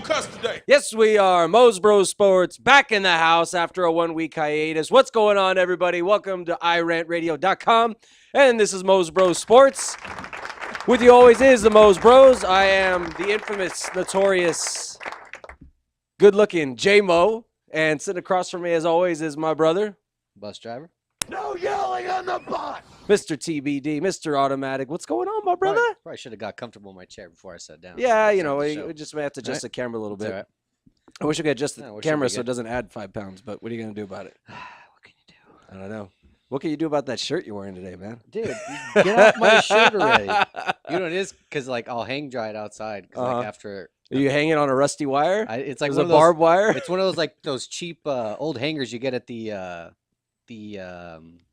cuss today. Yes, we are. Mos Bros Sports back in the house after a 1-week hiatus. What's going on, everybody? Welcome to iRantRadio.com. And this is Mos Bros Sports. With you always is the Mos Bros. I am the infamous, notorious, good-looking J-Mo. And sitting across from me, as always, is my brother. Bus driver. No yelling on the bus. Mr. TBD, Mr. Automatic. What's going on, my brother? Probably should have got comfortable in my chair before I sat down. Yeah, you know, we just may have to adjust the camera a little bit. Right. I wish I could adjust the Yeah, camera so it doesn't add 5 pounds, but what are you going to do about it? What can you do? I don't know. What can you do about that shirt you're wearing today, man? Dude, get off my shirt already. You know what it is? Because, like, I'll hang dry it outside. Cause, like, after... Are you hanging on a rusty wire? It's like one one of of those, barbed wire? It's one of those, like, those cheap old hangers you get at the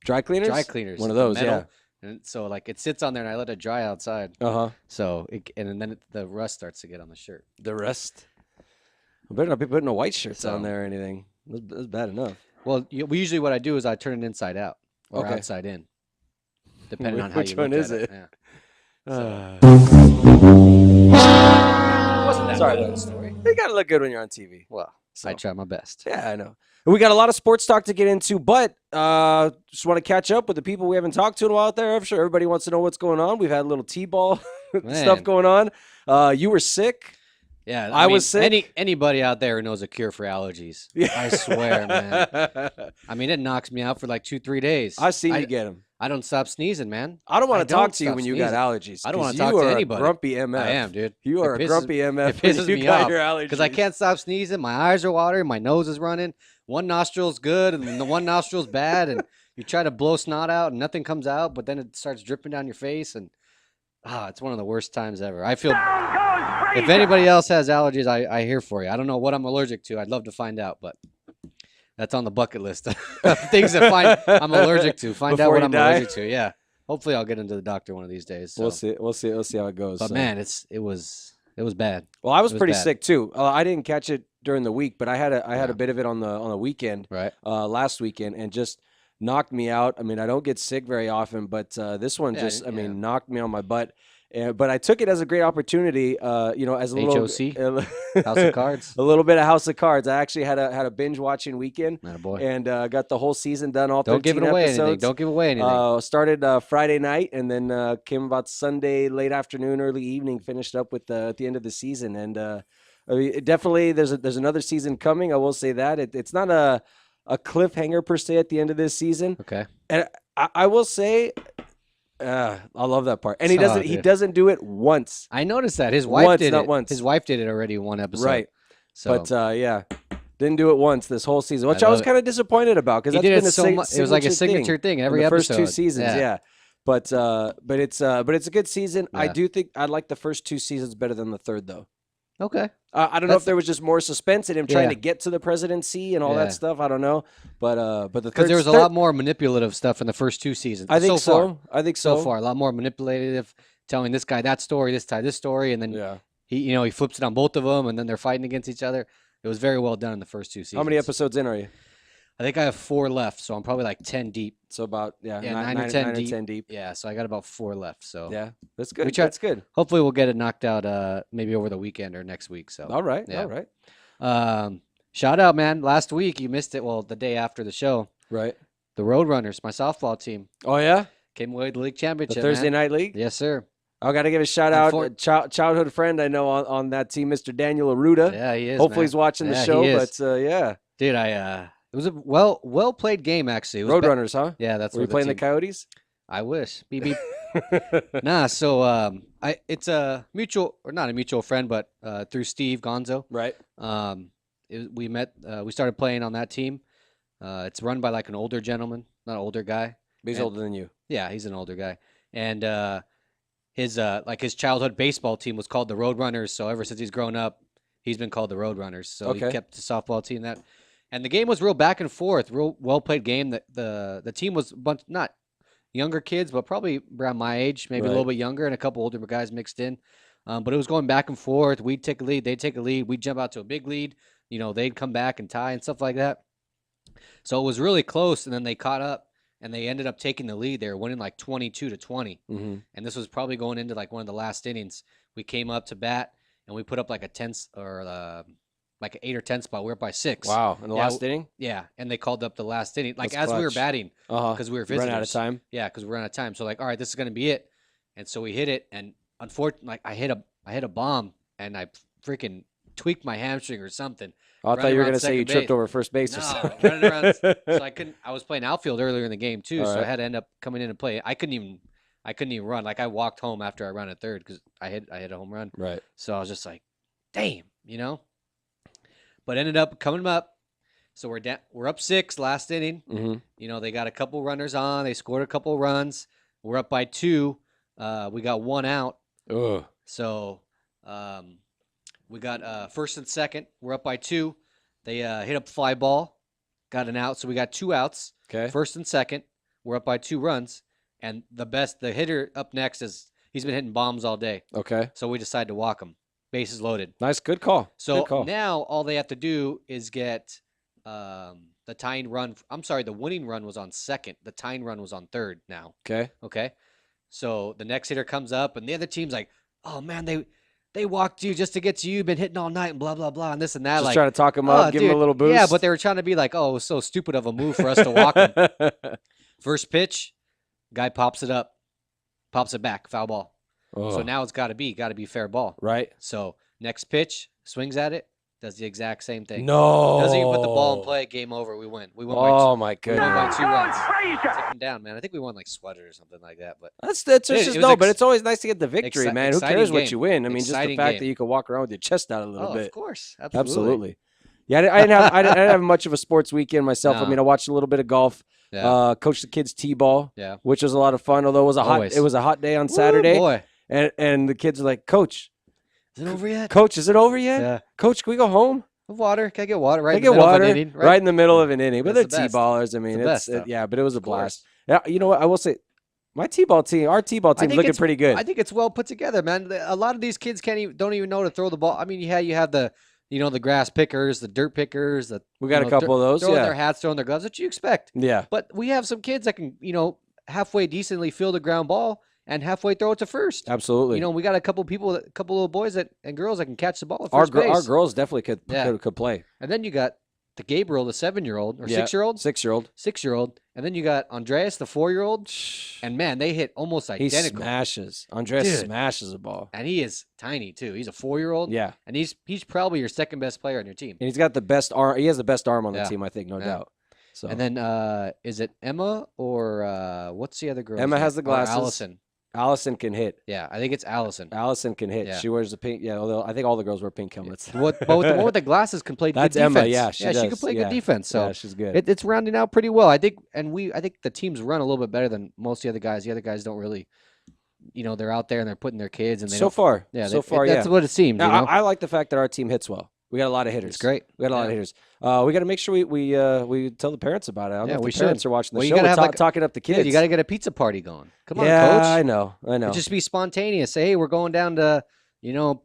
dry cleaners? dry cleaners. One of those, metal. yeah. And so, like, it sits on there, and I let it dry outside. Uh-huh. So, and then the rust starts to get on the shirt. The rest? I better not be putting no white shirts So- on there or anything. That's bad enough. Well, usually what I do is I turn it inside out or Okay. outside in, depending on how Which you one look is at it? Yeah. Wasn't that Sorry bad about of the a story. You got to look good when you're on TV. Well, So. I try my best. Yeah, I know. We got a lot of sports talk to get into, but just want to catch up with the people we haven't talked to in a while out there. I'm sure everybody wants to know what's going on. We've had a little T-ball stuff Man. going on. You were sick. Yeah, I was sick. Anybody out there who knows a cure for allergies, I swear, man. I mean, it knocks me out for like 2-3 days. I've seen you get them. I don't stop sneezing, man. I don't want to I talk don't to you stop when you got sneezing. allergies. I don't 'cause wanna talk you to are anybody. A grumpy MF. I am, dude. You are It a pisses- grumpy MF. It pisses when you me got off your allergies. because I can't stop sneezing. My eyes are watering. My nose is running. One nostril's good, and the one nostril's bad. And you try to blow snot out, and nothing comes out. But then it starts dripping down your face, and it's one of the worst times ever. I feel. If anybody else has allergies, I hear for you. I don't know what I'm allergic to. I'd love to find out, but that's on the bucket list of things that I'm allergic to. Find out Before what you I'm die? allergic to. Yeah. Hopefully, I'll get into the doctor one of these days. So. We'll see how it goes. But so. man, it was bad. Well, I was it was pretty bad. sick too. I didn't catch it during the week, but I had a bit of it on the weekend, Right. last weekend, and just knocked me out. I mean, I don't get sick very often, but this one just, knocked me on my butt. But I took it as a great opportunity, as a little HOC? House of Cards. a little bit of House of Cards. I actually had a binge watching weekend, Attaboy. and got the whole season done. All Don't 13 give it away episodes. anything. Don't give away anything. Started Friday night, and then came about Sunday late afternoon, early evening. Finished up with at the end of the season, and I mean, definitely there's another season coming. I will say that it's not a cliffhanger per se at the end of this season. Okay. And I will say, I love that part. And he dude. doesn't do it once. I noticed that his wife did not it. once. His wife did it already in one episode. Right. So But yeah, didn't do it once this whole season, which I I was love it. kind of disappointed about because he that's did been it a so much. It was like a signature thing in every the episode. first 2 seasons. Yeah. But it's a good season. I Yeah. do think I like the first 2 seasons better than the third though. Okay. I don't know if there was just more suspense in him trying Yeah. to get to the presidency and all Yeah. that stuff. I don't know, but the Because third, there was a lot more manipulative stuff in the first 2 seasons. I think so. Far. I think so. So far, a lot more manipulative, telling this guy that story, this guy this story, and then Yeah. he flips it on both of them, and then they're fighting against each other. It was very well done in the first 2 seasons. How many episodes in are you? I think I have 4 left, so I'm probably like 10 deep. So about Yeah, nine 9 or 10 9 deep. or 10 deep. Yeah, so I got about 4 left. So Yeah, that's good. tried- That's good. hopefully we'll get it knocked out maybe over the weekend or next week. So All right. Yeah. All right. Shout out, man! Last week you missed it. Well, the day after the show, Right. the Roadrunners, my softball team, Oh yeah, came away with the league the championship. Thursday man. night league. Yes, sir. I got to give a shout out, Unfor- childhood friend I know on that team, Mr. Daniel Aruda. Yeah, he is. Hopefully man. he's watching the Yeah, show. he is. But yeah, Dude, it was a well played game actually. It was Roadrunners, huh? Yeah, that's Were you what playing the team- Coyotes? I wish. Beep beep. Nah, so it's a mutual or not a mutual friend, but through Steve Gonzo. Right. We met. We started playing on that team. It's run by like an older gentleman, not an older guy. But he's And- older than you. Yeah, he's an older guy, and his childhood baseball team was called the Roadrunners. So ever since he's grown up, he's been called the Roadrunners. So Okay. he kept the softball team that, and the game was real back and forth, real well played game. The team was a bunch not younger kids, but probably around my age, maybe a little Right. bit younger, and a couple older guys mixed in. But it was going back and forth. We'd take a lead, they'd take a lead, we'd jump out to a big lead. They'd come back and tie and stuff like that. So it was really close, and then they caught up, and they ended up taking the lead. They were winning like 22-20, Mm-hmm. and this was probably going into like one of the last innings. We came up to bat, and we put up like a 10 or like an 8 or 10 spot. We were up by 6. Wow. In the last inning? Yeah, and they called up the last inning, like That's as we were clutch. batting, because we were visitors. Run out of time. Yeah, because we ran out of time. So like, all right, this is gonna be it, and so we hit it, and unfortunately, like I hit a bomb, and I freaking tweaked my hamstring or something. Oh, I thought you were gonna say you tripped over first base or something. Running around. So I couldn't. I was playing outfield earlier in the game too, so I had to end up coming in and play. I couldn't even run. Like I walked home after I ran at third because I hit a home run. Right. So I was just like, damn, you know. But ended up coming up. So we're up 6 last inning. Mm-hmm. You know, they got a couple runners on. They scored a couple runs. We're up by 2. We got 1 out. Ugh. So we got first and second. We're up by 2. They hit up fly ball, got an out. So we got 2 outs. Okay. First and second. We're up by 2 runs. And the hitter up next he's been hitting bombs all day. Okay. So we decided to walk him. Bases loaded. Nice. Good call. So good call. now all they have to do is get the tying run. I'm sorry, the winning run was on second. The tying run was on third now. Okay. Okay. So the next hitter comes up, and the other team's like, oh, man, they walked you just to get to you. Been hitting all night and blah, blah, blah, and this and that. Just like, trying to talk him up, give him a little boost. Yeah, but they were trying to be like, oh, it was so stupid of a move for us to walk him. First pitch, guy pops it up, pops it back, foul ball. Oh. So now it's got to be fair ball. Right. So next pitch, swings at it, does the exact same thing. No. Doesn't even put the ball in play. Game over. We win. We won. Oh, my We goodness. won by 2 runs. Took him down, man. I think we won like sweater or something like that. But That's It just was no, but it's always nice to get the victory, man. Who exciting cares what game. you win? I mean, just the Exciting fact game. that you can walk around with your chest out a little bit. Of course, Absolutely. Yeah, I didn't have much of a sports weekend myself. No. I mean, I watched a little bit of golf. Yeah. Coached the kids t-ball, Yeah. which was a lot of fun. Although it was a hot day on Saturday, Boy, and the kids are like, "Coach, is it over yet? Coach, is it over yet? Yeah. Coach, can we go home? Water? Can I get water? Right. Can I in get the middle of water an inning, right in the middle of an inning." But they're That's the best. t-ballers. I mean, It's the best, yeah, but it was a Of course. blast. Yeah, you know what? I will say, our t-ball team's looking pretty good. I think it's well put together, man. A lot of these kids don't even know to throw the ball. I mean, you have the the grass pickers, the dirt pickers. We got a couple of those. Throwing Yeah, their hats, throwing their gloves. What you expect? yeah, But we have some kids that can halfway decently field a ground ball and halfway throw it to first. absolutely. We got a couple little boys and girls that can catch the ball at our first base. our girls definitely could play. And then you got the Gabriel, the 7-year-old or Yeah, 6-year-old, 6-year-old. 6-year-old, and then you got Andreas, the 4-year-old. And man, they hit almost He identical. smashes. Andres Dude. smashes a ball. And he is tiny too. He's a 4-year-old. Yeah, And he's probably your second best player on your team. and he's got the best arm. He has the best arm on the Yeah. team, I think, no Yeah. doubt. So And then is it Emma or what's the other girl? Emma has the glasses. Allison. Allison can hit. Yeah, I think it's Allison. Allison can hit. Yeah. She wears the pink. Yeah, although I think all the girls wear pink helmets. But the one with the glasses can play That's good defense. Emma. Yeah, she she can does. play Yeah. good defense. So yeah, she's good. it's rounding out pretty well. I think the teams run a little bit better than most of the other guys. The other guys don't really, they're out there and they're putting their kids and they so don't, far, yeah, so far, yeah. that's what it seems. Now, I like the fact that our team hits well. We got a lot of hitters. It's great. We got a lot of Yeah. hitters. We got to make sure we tell the parents about it. I don't know Yeah, if we the parents should. are watching the Well, you show. gotta We're have like- talking up the Yeah, kids. you got to get a pizza party going. Come on, yeah, coach. I know. Just be spontaneous. Say, hey, we're going down to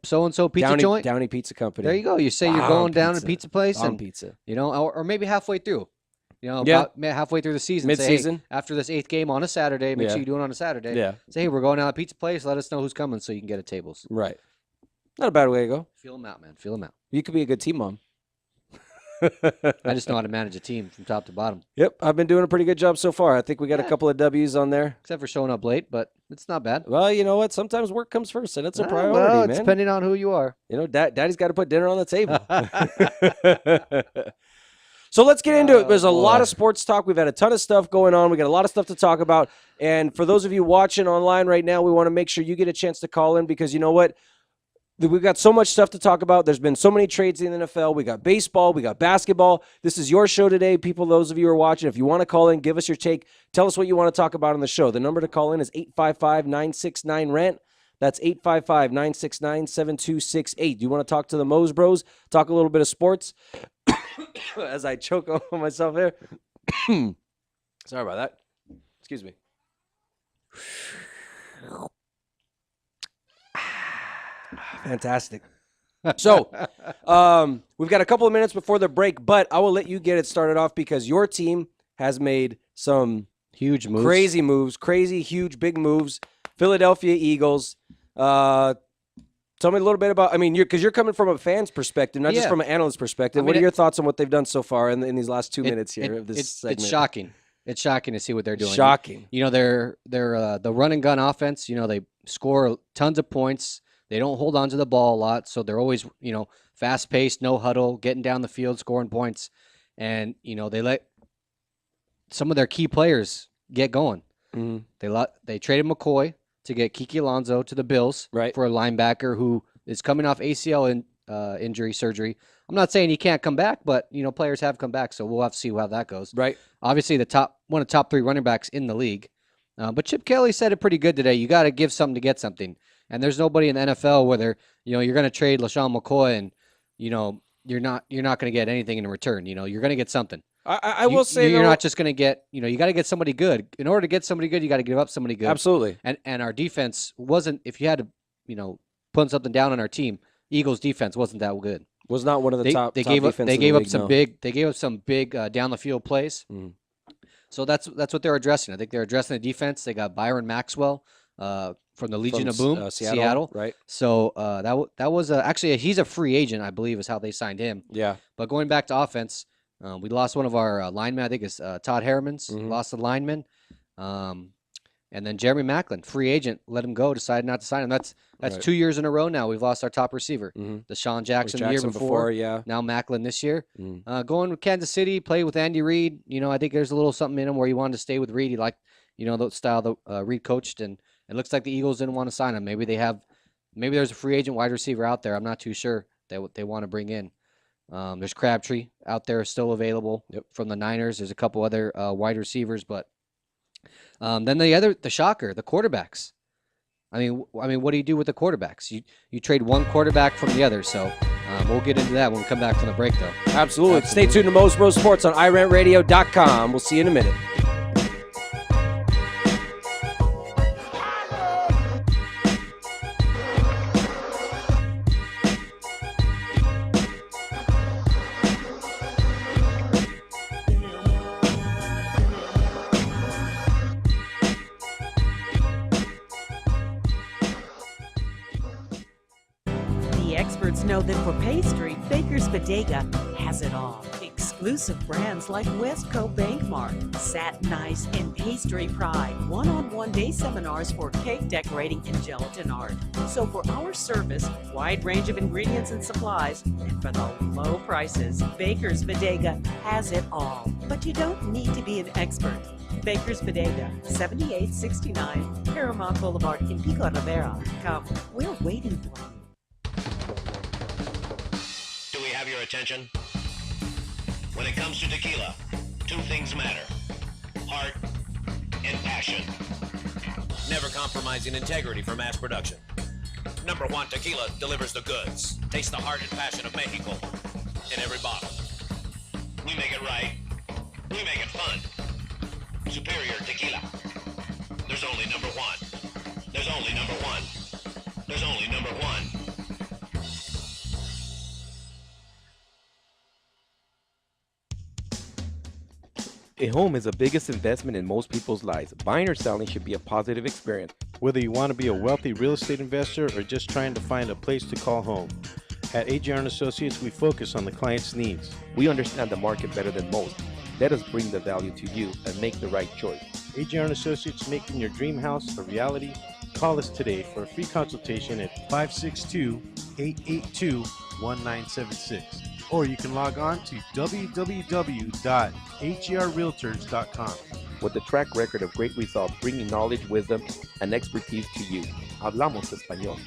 so and so pizza Downey, joint. Downey Pizza Company. There you go. You say you're Bomb going down to pizza. a pizza place, Bomb and pizza. or maybe halfway through. Yeah. About halfway through the season. Say, hey, Mid-season? after this 8th game on a Saturday, make Yeah. sure you do it on a Saturday. Yeah, Say, hey, we're going down to a pizza place. Let us know who's coming so you can get a tables. right. Not a bad way to go. Feel them out, man. Feel them out. You could be a good team mom. I just know how to manage a team from top to bottom, Yep, I've been doing a pretty good job so far. I think we got a Yeah. couple of W's on there. except for showing up late, but it's not bad. Well, you know what? Sometimes work comes first, and it's a Ah, priority, well, man. it's depending on who you are. Daddy's got to put dinner on the table. So let's get into it. There's a lot boy. of sports talk. We've had a ton of stuff going on. We got a lot of stuff to talk about. And for those of you watching online right now, we want to make sure you get a chance to call in because you know what? We've got so much stuff to talk about. There's been so many trades in the NFL. We got baseball. We got basketball. This is your show today, people. Those of you who are watching, if you want to call in, give us your take. Tell us what you want to talk about on the show. The number to call in is 855-969-RANT. That's 855-969-7268. Do you want to talk to the Mos Bros? Talk a little bit of sports? As I choke on myself there. Sorry about that. Excuse me. Fantastic. So, we've got a couple of minutes before the break, but I will let you get it started off because your team has made some Huge moves. crazy moves, crazy, huge, big moves. Philadelphia Eagles. Tell me a little bit about. I mean, because you're coming from a fan's perspective, not just from an analyst perspective. What are your thoughts on what they've done so far in these last 2 minutes here of this segment? It's shocking. It's shocking to see what they're doing. Shocking. You know, they're the run and gun offense. You know, they score tons of points. They don't hold on to the ball a lot, so they're always, you know, fast paced, no huddle, getting down the field, scoring points, and you know they let some of their key players get going. They traded McCoy to get Kiki Alonso to the Bills for a linebacker who is coming off ACL injury surgery. I'm not saying he can't come back, but you know players have come back, so we'll have to see how that goes. Right. Obviously, one of the top 3 running backs in the league. But Chip Kelly said it pretty good today. You got to give something to get something, and there's nobody in the NFL where you're going to trade LaShawn McCoy, and you know you're not going to get anything in return. You know you're going to get something. I will say you're not just going to get, you know, you got to get somebody good. In order to get somebody good, you got to give up somebody good. Absolutely. And our defense wasn't, if you had to, you know, put something down on our team, Eagles defense wasn't that good. Was not one of the top. They top gave up. They gave up some no. big. They gave up some big down the field plays. So that's what they're addressing. I think they're addressing the defense. They got Byron Maxwell from the Legion of Boom, Seattle. Right. So that was actually he's a free agent, I believe, is how they signed him. Yeah. But going back to offense. We lost one of our linemen. I think it's Todd Harriman's. Lost the lineman. And then Jeremy Maclin, free agent, let him go, decided not to sign him. That's 2 years in a row now. We've lost our top receiver. Deshaun Jackson the year before. Yeah. Now Maclin this year. Going with Kansas City, play with Andy Reid. You know, I think there's a little something in him where he wanted to stay with Reid. He liked, you know, the style that Reid coached. And it looks like the Eagles didn't want to sign him. Maybe there's a free agent wide receiver out there. I'm not too sure that they want to bring in. There's Crabtree out there still available from the Niners. There's a couple other wide receivers, but then the shocker, the quarterbacks. I mean, what do you do with the quarterbacks? You trade one quarterback from the other. So we'll get into that when we come back from the break, though. Absolutely. Stay tuned to Mos Bros Sports on iRantRadio.com. We'll see you in a minute. Experts know that for pastry, Baker's Bodega has it all. Exclusive brands like Westco Bankmark, Satin Ice, and Pastry Pride. One-on-one day seminars for cake decorating and gelatin art. So for our service, wide range of ingredients and supplies, and for the low prices, Baker's Bodega has it all. But you don't need to be an expert. Baker's Bodega, 7869 Paramount Boulevard in Pico Rivera. Come, we're waiting for you. Do we have your attention? When it comes to tequila, 2 things matter: heart and passion. Never compromising integrity for mass production. Number 1 tequila delivers the goods. Taste the heart and passion of Mexico in every bottle. We make it right. We make it fun. Superior tequila. There's only number 1. There's only number 1. There's only number 1. A home is the biggest investment in most people's lives. Buying or selling should be a positive experience. Whether you want to be a wealthy real estate investor or just trying to find a place to call home. At AGR & Associates, we focus on the client's needs. We understand the market better than most. Let us bring the value to you and make the right choice. AGR & Associates, making your dream house a reality. Call us today for a free consultation at 562-882-1976. Or you can log on to www.agrrealtors.com. With a track record of great results, bringing knowledge, wisdom, and expertise to you. Hablamos español.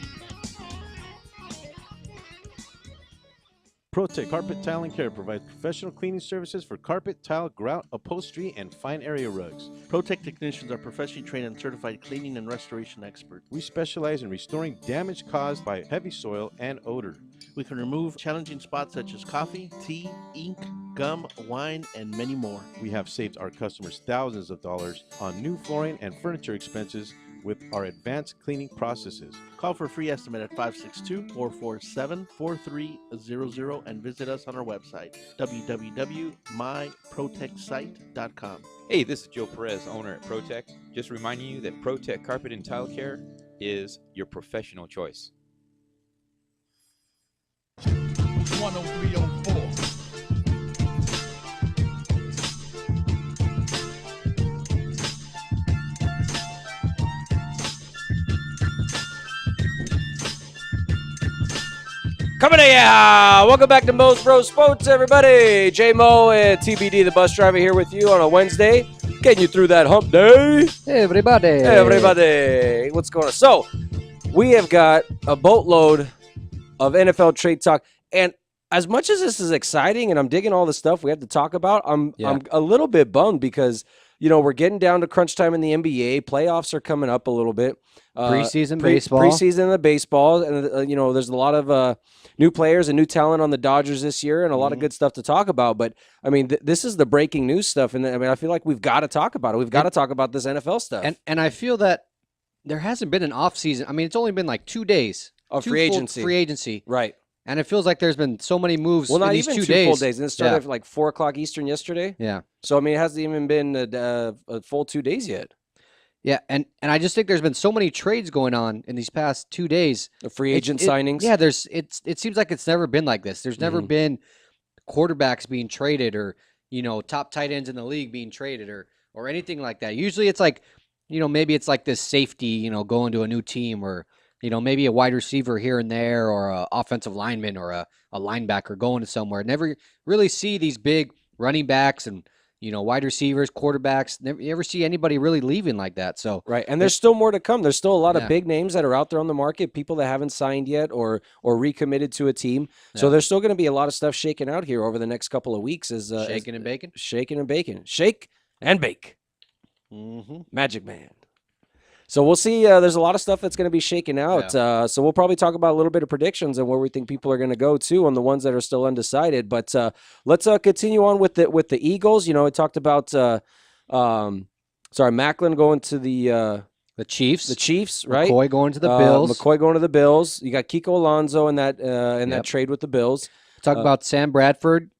ProTech Carpet Tile and Care provides professional cleaning services for carpet, tile, grout, upholstery, and fine area rugs. ProTech technicians are professionally trained and certified cleaning and restoration experts. We specialize in restoring damage caused by heavy soil and odor. We can remove challenging spots such as coffee, tea, ink, gum, wine, and many more. We have saved our customers thousands of dollars on new flooring and furniture expenses with our advanced cleaning processes. Call for a free estimate at 562-447-4300 and visit us on our website, www.myprotectsite.com. Hey, this is Joe Perez, owner at ProTech. Just reminding you that ProTech Carpet and Tile Care is your professional choice. 10304. Coming to ya! Welcome back to Mos Bros Sports, everybody. J-Mo and TBD, the bus driver, here with you on a Wednesday, getting you through that hump day. Hey, everybody. Hey, everybody. What's going on? So, we have got a boatload of NFL trade talk, and as much as this is exciting and I'm digging all the stuff we have to talk about, I'm a little bit bummed because, you know, we're getting down to crunch time in the NBA. Playoffs are coming up a little bit. Preseason baseball. Preseason of the baseball. And, you know, there's a lot of new players and new talent on the Dodgers this year and a lot of good stuff to talk about. But, I mean, this is the breaking news stuff. And, I mean, I feel like we've got to talk about it. We've got to talk about this NFL stuff. And I feel that there hasn't been an off season. I mean, it's only been like 2 days. Of free agency. Free agency. Right. And it feels like there's been so many moves Well, not in these even 2 2 days. full days. And it started at like 4 o'clock Eastern yesterday. Yeah. So, I mean, it hasn't even been a full 2 days yet. Yeah, and I just think there's been so many trades going on in these past 2 days. The free agent signings. Yeah, it seems like it's never been like this. There's never been quarterbacks being traded or, you know, top tight ends in the league being traded or anything like that. Usually it's like, you know, maybe it's like this safety, you know, going to a new team or, you know, maybe a wide receiver here and there or an offensive lineman or a linebacker going to somewhere. Never really see these big running backs and, you know, wide receivers, quarterbacks. You ever see anybody really leaving like that. So right, and there's still more to come. There's still a lot of big names that are out there on the market, people that haven't signed yet or recommitted to a team. So there's still going to be a lot of stuff shaking out here over the next couple of weeks. Shaking and bacon? Shaking and bacon. Shake and bake. Magic Man. So we'll see. There's a lot of stuff that's going to be shaken out. Yeah. So we'll probably talk about a little bit of predictions and where we think people are going to go too on the ones that are still undecided. But let's continue on with the Eagles. You know, it talked about Macklin going to the Chiefs. The Chiefs, right? McCoy going to the Bills. McCoy going to the Bills. You got Kiko Alonso in that trade with the Bills. Talk about Sam Bradford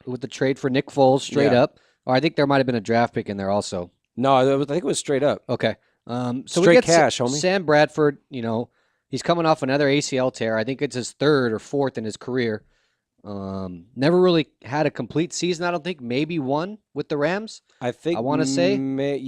with the trade for Nick Foles straight up. Or I think there might have been a draft pick in there also. No, I think it was straight up. Okay. So straight we get cash, homie. Sam Bradford, you know, he's coming off another ACL tear. I think it's his 3rd or 4th in his career. Never really had a complete season, I don't think. Maybe one with the Rams. I want to say.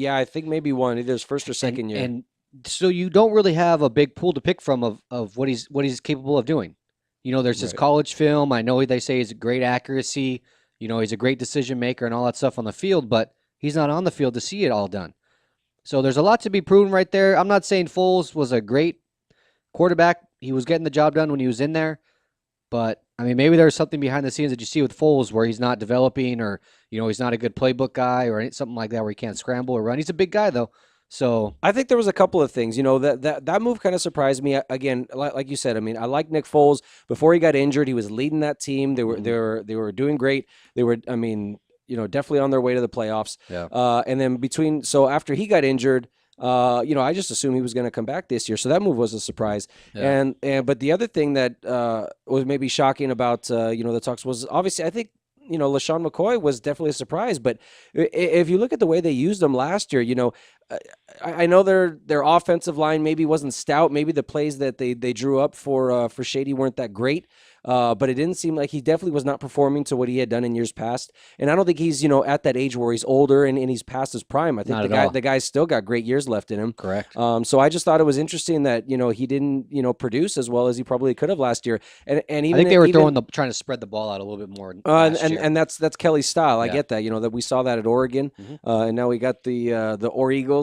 I think maybe one, either his first or second year. And so you don't really have a big pool to pick from of what he's capable of doing. You know, there's his college film. I know they say he's a great accuracy. You know, he's a great decision maker and all that stuff on the field, but he's not on the field to see it all done. So there's a lot to be proven right there. I'm not saying Foles was a great quarterback. He was getting the job done when he was in there. But, I mean, maybe there's something behind the scenes that you see with Foles where he's not developing or, you know, he's not a good playbook guy or something like that where he can't scramble or run. He's a big guy, though. So I think there was a couple of things. You know, that move kind of surprised me. Again, like you said, I mean, I like Nick Foles. Before he got injured, he was leading that team. They were doing great. They were, I mean, you know, definitely on their way to the playoffs. Yeah. And then after he got injured, you know, I just assumed he was going to come back this year. So that move was a surprise. Yeah. But the other thing that was maybe shocking about, you know, the talks was obviously, I think, you know, LaShawn McCoy was definitely a surprise. But if you look at the way they used him last year, you know, I know their offensive line maybe wasn't stout. Maybe the plays that they drew up for Shady weren't that great. But it didn't seem like he definitely was not performing to what he had done in years past. And I don't think he's, you know, at that age where he's older and he's past his prime. I think the guy's still got great years left in him. Correct. So I just thought it was interesting that, you know, he didn't, you know, produce as well as he probably could have last year. And even I think they were trying to spread the ball out a little bit more. And that's Kelly's style. I get that. You know, that we saw that at Oregon. And now we got the Or Eagles.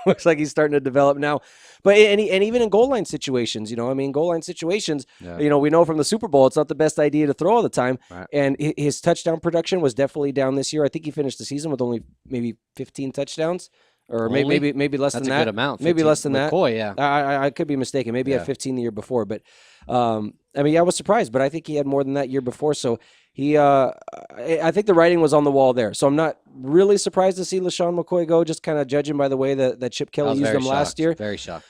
Looks like he's starting to develop now. But and even in goal line situations, you know, I mean, goal line situations, you know, we know from the Super Bowl, it's not the best idea to throw all the time. Right. And his touchdown production was definitely down this year. I think he finished the season with only maybe 15 touchdowns. Or maybe less That's than a that. good amount. Maybe less than McCoy, that. Yeah. I could be mistaken. Maybe he had 15 the year before. But, I mean, I was surprised. But I think he had more than that year before. So I think the writing was on the wall there. So I'm not really surprised to see LaShawn McCoy go, just kind of judging by the way that Chip Kelly used him last year. Very shocked.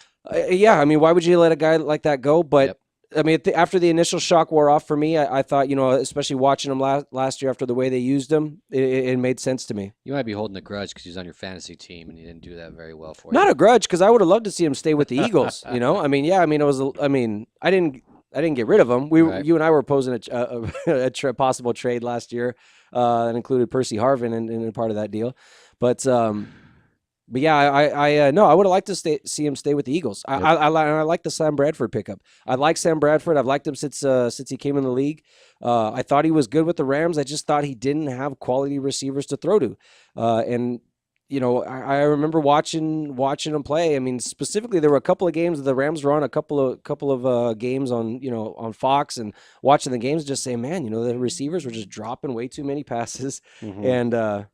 Yeah, I mean, why would you let a guy like that go? But I mean, after the initial shock wore off for me, I thought, you know, especially watching him last year after the way they used him, it made sense to me. You might be holding a grudge because he's on your fantasy team and he didn't do that very well for you. Not a grudge, because I would have loved to see him stay with the Eagles. You know, I mean, yeah, I mean, it was. I mean, I didn't. didn't get rid of him. Right. You and I were posing possible trade last year that included Percy Harvin in part of that deal, but yeah, I no, I would have liked to see him stay with the Eagles. I like the Sam Bradford pickup. I like Sam Bradford. I've liked him since he came in the league. I thought he was good with the Rams. I just thought he didn't have quality receivers to throw to, and. You know, I remember watching him play. I mean, specifically, there were a couple of games the Rams were on, a couple of games on on Fox, and watching the games, just saying, man, the receivers were just dropping way too many passes, and I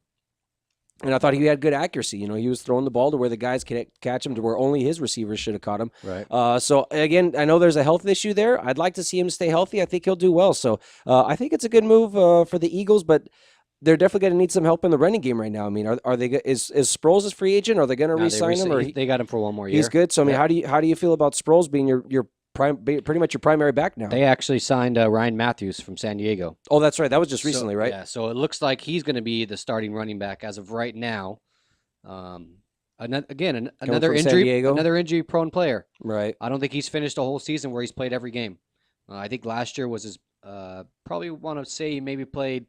thought he had good accuracy. He was throwing the ball to where the guys could catch him, to where only his receivers should have caught him. Right. So again, I know there's a health issue there. I'd like to see him stay healthy. I think he'll do well. So I think it's a good move for the Eagles, but they're definitely going to need some help in the running game right now. I mean, are they? Is Sproles a free agent? Are they going to re-sign him? Or they got him for one more year. He's good. So I mean, how do you feel about Sproles being your pretty much your primary back now? They actually signed Ryan Matthews from San Diego. Oh, that's right. That was just recently, right? Yeah. So it looks like he's going to be the starting running back as of right now. Another injury prone player. Right. I don't think he's finished a whole season where he's played every game. I think last year was his. Probably want to say he maybe played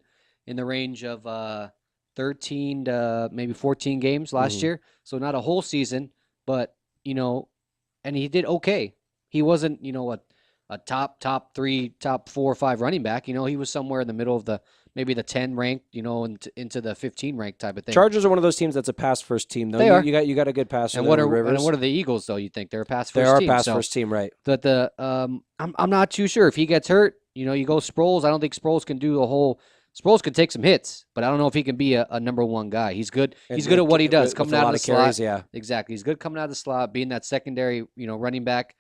in the range of 13 to maybe 14 games last year. So not a whole season, but, and he did okay. He wasn't, a top 3, top 4 or 5 running back. He was somewhere in the middle of maybe the 10 ranked, into the 15 ranked type of thing. Chargers are one of those teams that's a pass first team, though. They are. You got a good passer. And what are the Eagles though? You think they're a pass first team? They are a pass first team, right? But I'm not too sure if he gets hurt. You go Sproles. I don't think Sproles can do the whole. Sproles could take some hits, but I don't know if he can be a number one guy. He's good. He's good at what he does, coming out of the slot. Yeah, exactly. He's good coming out of the slot, being that secondary, running back,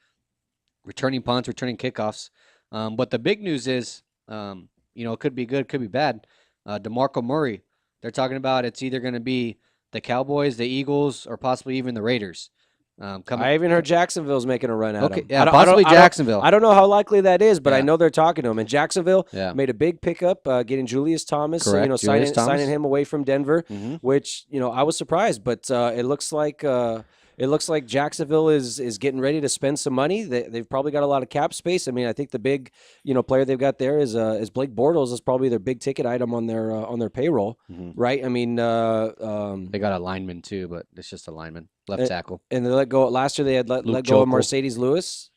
returning punts, returning kickoffs. But the big news is, it could be good, could be bad. DeMarco Murray. They're talking about it's either going to be the Cowboys, the Eagles, or possibly even the Raiders. I even heard Jacksonville's making a run at him. Yeah, possibly Jacksonville. I don't know how likely that is, but I know they're talking to him. And Jacksonville made a big pickup, getting Julius Thomas. Correct. Signing him away from Denver, which I was surprised, but it looks like Jacksonville is getting ready to spend some money. They've probably got a lot of cap space. I mean, I think the big player they've got there is Blake Bortles is probably their big ticket item on their payroll, right? I mean, they got a lineman too, but it's just a lineman, left tackle. And they let go last year. They had let go of Mercedes Lewis.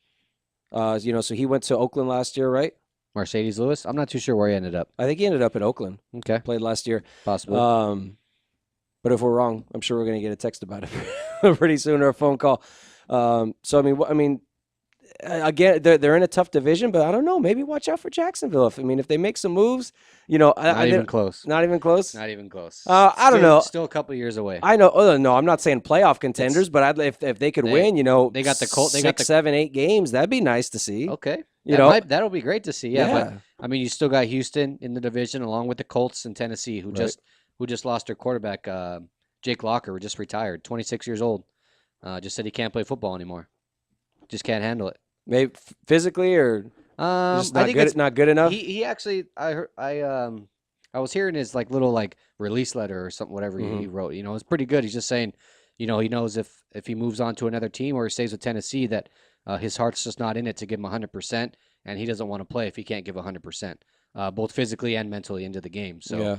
So he went to Oakland last year, right? Mercedes Lewis. I'm not too sure where he ended up. I think he ended up in Oakland. Okay, played last year, possibly. But if we're wrong, I'm sure we're going to get a text about it pretty soon or a phone call. So I mean, again, they're in a tough division, but I don't know. Maybe watch out for Jacksonville. If they make some moves, not even close. Not even close. Not even close. I don't know. Still a couple of years away. I know. Oh, no, I'm not saying playoff contenders, but if they could win, they got the Colts. 6, 7, 8 games. That'd be nice to see. Okay. That'll be great to see. Yeah. But I mean, you still got Houston in the division, along with the Colts and Tennessee, who just lost their quarterback. Jake Locker, who just retired, 26 years old. Just said he can't play football anymore. Just can't handle it. Maybe physically or just I think it's not good enough. He actually, I was hearing his little release letter or something, whatever he wrote. It's pretty good. He's just saying, he knows if he moves on to another team or he stays with Tennessee that his heart's just not in it to give him 100%, and he doesn't want to play if he can't give 100%, both physically and mentally into the game. So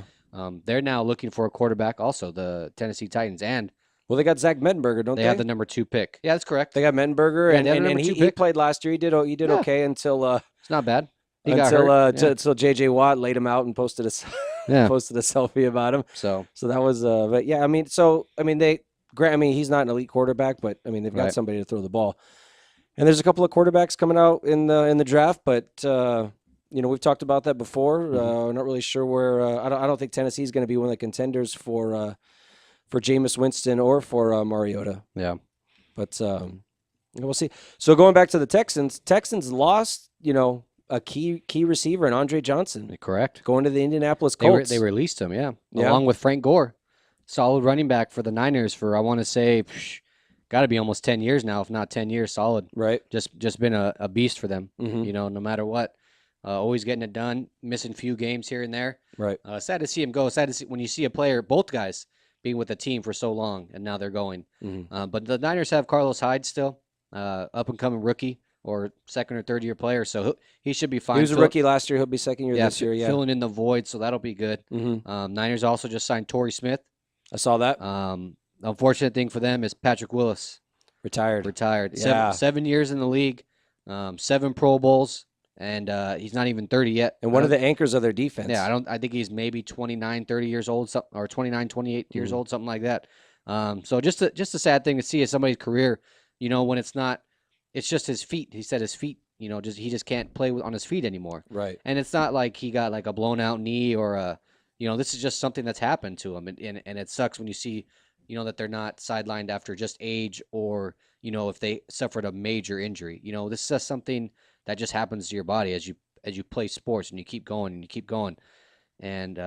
they're now looking for a quarterback. Also, the Tennessee Titans and. Well, they got Zach Mettenberger, don't they? They have the number 2 pick. Yeah, that's correct. They got Mettenberger, and he played last year. He did okay until it's not bad. Until J.J. Watt laid him out and posted a selfie about him. So that was but yeah, he's not an elite quarterback, but they've got somebody to throw the ball. And there's a couple of quarterbacks coming out in the draft, but we've talked about that before. We're not really sure where. I don't think Tennessee is going to be one of the contenders for Jameis Winston or for Mariota. Yeah, but we'll see. So going back to the Texans lost a key receiver in Andre Johnson. Correct. Going to the Indianapolis Colts. They released him. Yeah, along with Frank Gore, solid running back for the Niners for I want to say. Got to be almost 10 years now, if not 10 years solid. Right. Just been a beast for them. No matter what. Always getting it done. Missing few games here and there. Right. Sad to see him go. Sad to see when you see a player, both guys, being with the team for so long, and now they're going. But the Niners have Carlos Hyde still, up and coming rookie. or second or third year player, so he should be fine. He was a rookie last year. He'll be second year this year. Yeah, filling in the void, so that'll be good. Mm-hmm. Niners also just signed Torrey Smith. I saw that. Unfortunate thing for them is Patrick Willis Retired. Yeah. Seven years in the league, 7 Pro Bowls, and he's not even 30 yet. And one of the anchors of their defense. Yeah, I think he's maybe 29, 30 years old, or 29, 28 years old, something like that. So just a sad thing to see is somebody's career, when it's just his feet. He said his feet, he just can't play on his feet anymore. Right. And it's not like he got like a blown out knee or this is just something that's happened to him. And it sucks when you see, that they're not sidelined after just age or, if they suffered a major injury. This is just something that just happens to your body as you play sports and you keep going and you keep going. And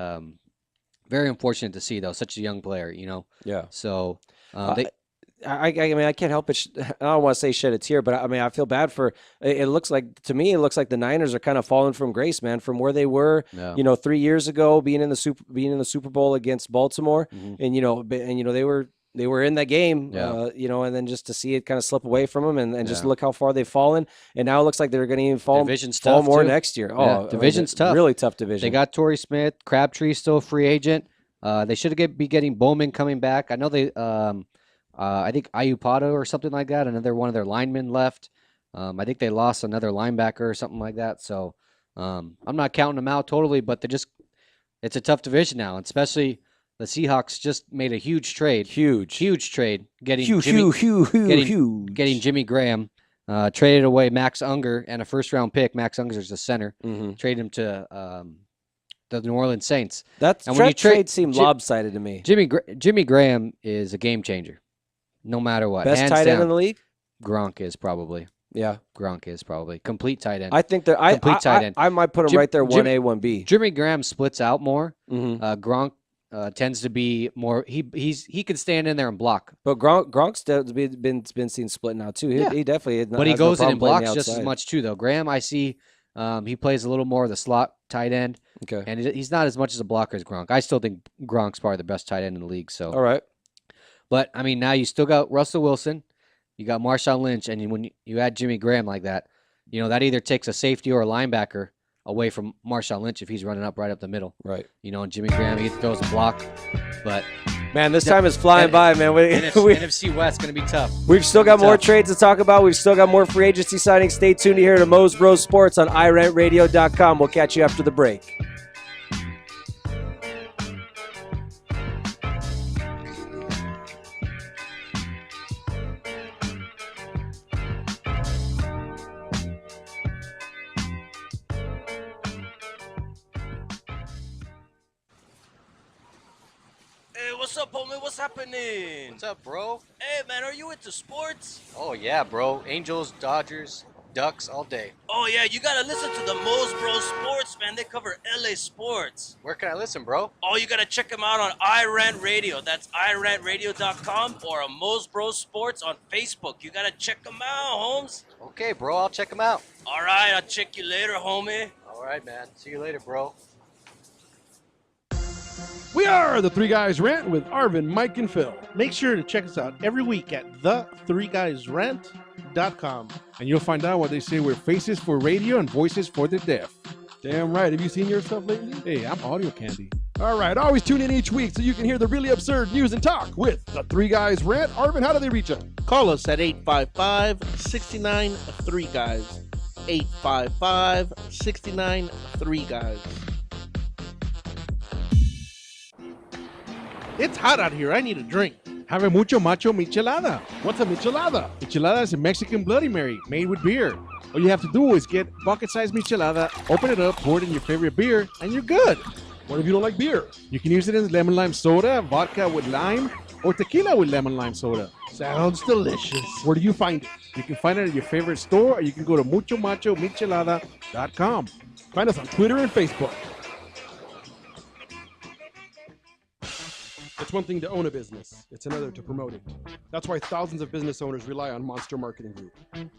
very unfortunate to see, though, such a young player, Yeah. So I mean, I can't help it. I don't want to say shed a tear, but I mean, I feel bad for. It looks like the Niners are kind of falling from grace, man, from where they were, 3 years ago, being in the Super Bowl against Baltimore, and they were in that game, and then just to see it kind of slip away from them, and just look how far they've fallen, and now it looks like they're going to even fall more too. Next year. Oh, division's tough, really tough division. They got Torrey Smith, Crabtree still a free agent. They should be getting Bowman coming back. I know they. I think Ayupado or something like that. Another one of their linemen left. I think they lost another linebacker or something like that. So I'm not counting them out totally, but it's a tough division now, and especially the Seahawks just made a huge trade. Huge trade. Getting Jimmy Graham. Traded away Max Unger and a first-round pick. Max Unger's the center. Traded him to the New Orleans Saints. That trade seemed lopsided to me. Jimmy Graham is a game changer. No matter what. Best tight end in the league? Gronk is probably. Yeah. Gronk is probably. Complete tight end. I think I might put him right there, 1A, 1B. Jimmy Graham splits out more. Gronk tends to be more. He could stand in there and block. But Gronk's been seen splitting out too. He definitely. But he goes in and blocks just as much too, though. Graham, I see, he plays a little more of the slot tight end. Okay. And he's not as much as a blocker as Gronk. I still think Gronk's probably the best tight end in the league. So. All right. But I mean, now you still got Russell Wilson, you got Marshawn Lynch, and when you add Jimmy Graham like that, that either takes a safety or a linebacker away from Marshawn Lynch if he's running right up the middle. Right. And Jimmy Graham, he throws a block. But man, this time is flying by, man. NFC West going to be tough. We've still got more trades to talk about. We've still got more free agency signings. Stay tuned here to Mos Bros Sports on iRantRadio.com. We'll catch you after the break. What's up, homie? What's happening? What's up, bro? Hey, man, are you into sports? Oh, yeah, bro. Angels, Dodgers, Ducks all day. Oh, yeah, you gotta listen to the Mos Bros Sports, man. They cover LA sports. Where can I listen, bro? Oh, you gotta check them out on iRant Radio. That's iRantRadio.com or Mos Bros Sports on Facebook. You gotta check them out, Holmes. Okay, bro, I'll check them out. All right, I'll check you later, homie. All right, man. See you later, bro. We are the Three Guys Rant with Arvin, Mike, and Phil. Make sure to check us out every week at the3guysrant.com. And you'll find out what they say we're faces for radio and voices for the deaf. Damn right. Have you seen yourself lately? Hey, I'm audio candy. All right. Always tune in each week so you can hear the really absurd news and talk with the Three Guys Rant. Arvin, how do they reach us? Call us at 855-69-3-GUYS. 855-69-3-GUYS. It's hot out here. I need a drink. Have a mucho macho michelada. What's a michelada? Michelada is a Mexican Bloody Mary made with beer. All you have to do is get bucket-sized michelada, open it up, pour it in your favorite beer, and you're good. What if you don't like beer? You can use it in lemon lime soda, vodka with lime, or tequila with lemon lime soda. Sounds delicious. Where do you find it? You can find it at your favorite store, or you can go to muchomachomichelada.com. Find us on Twitter and Facebook. It's one thing to own a business. It's another to promote it. That's why thousands of business owners rely on Monster Marketing Group.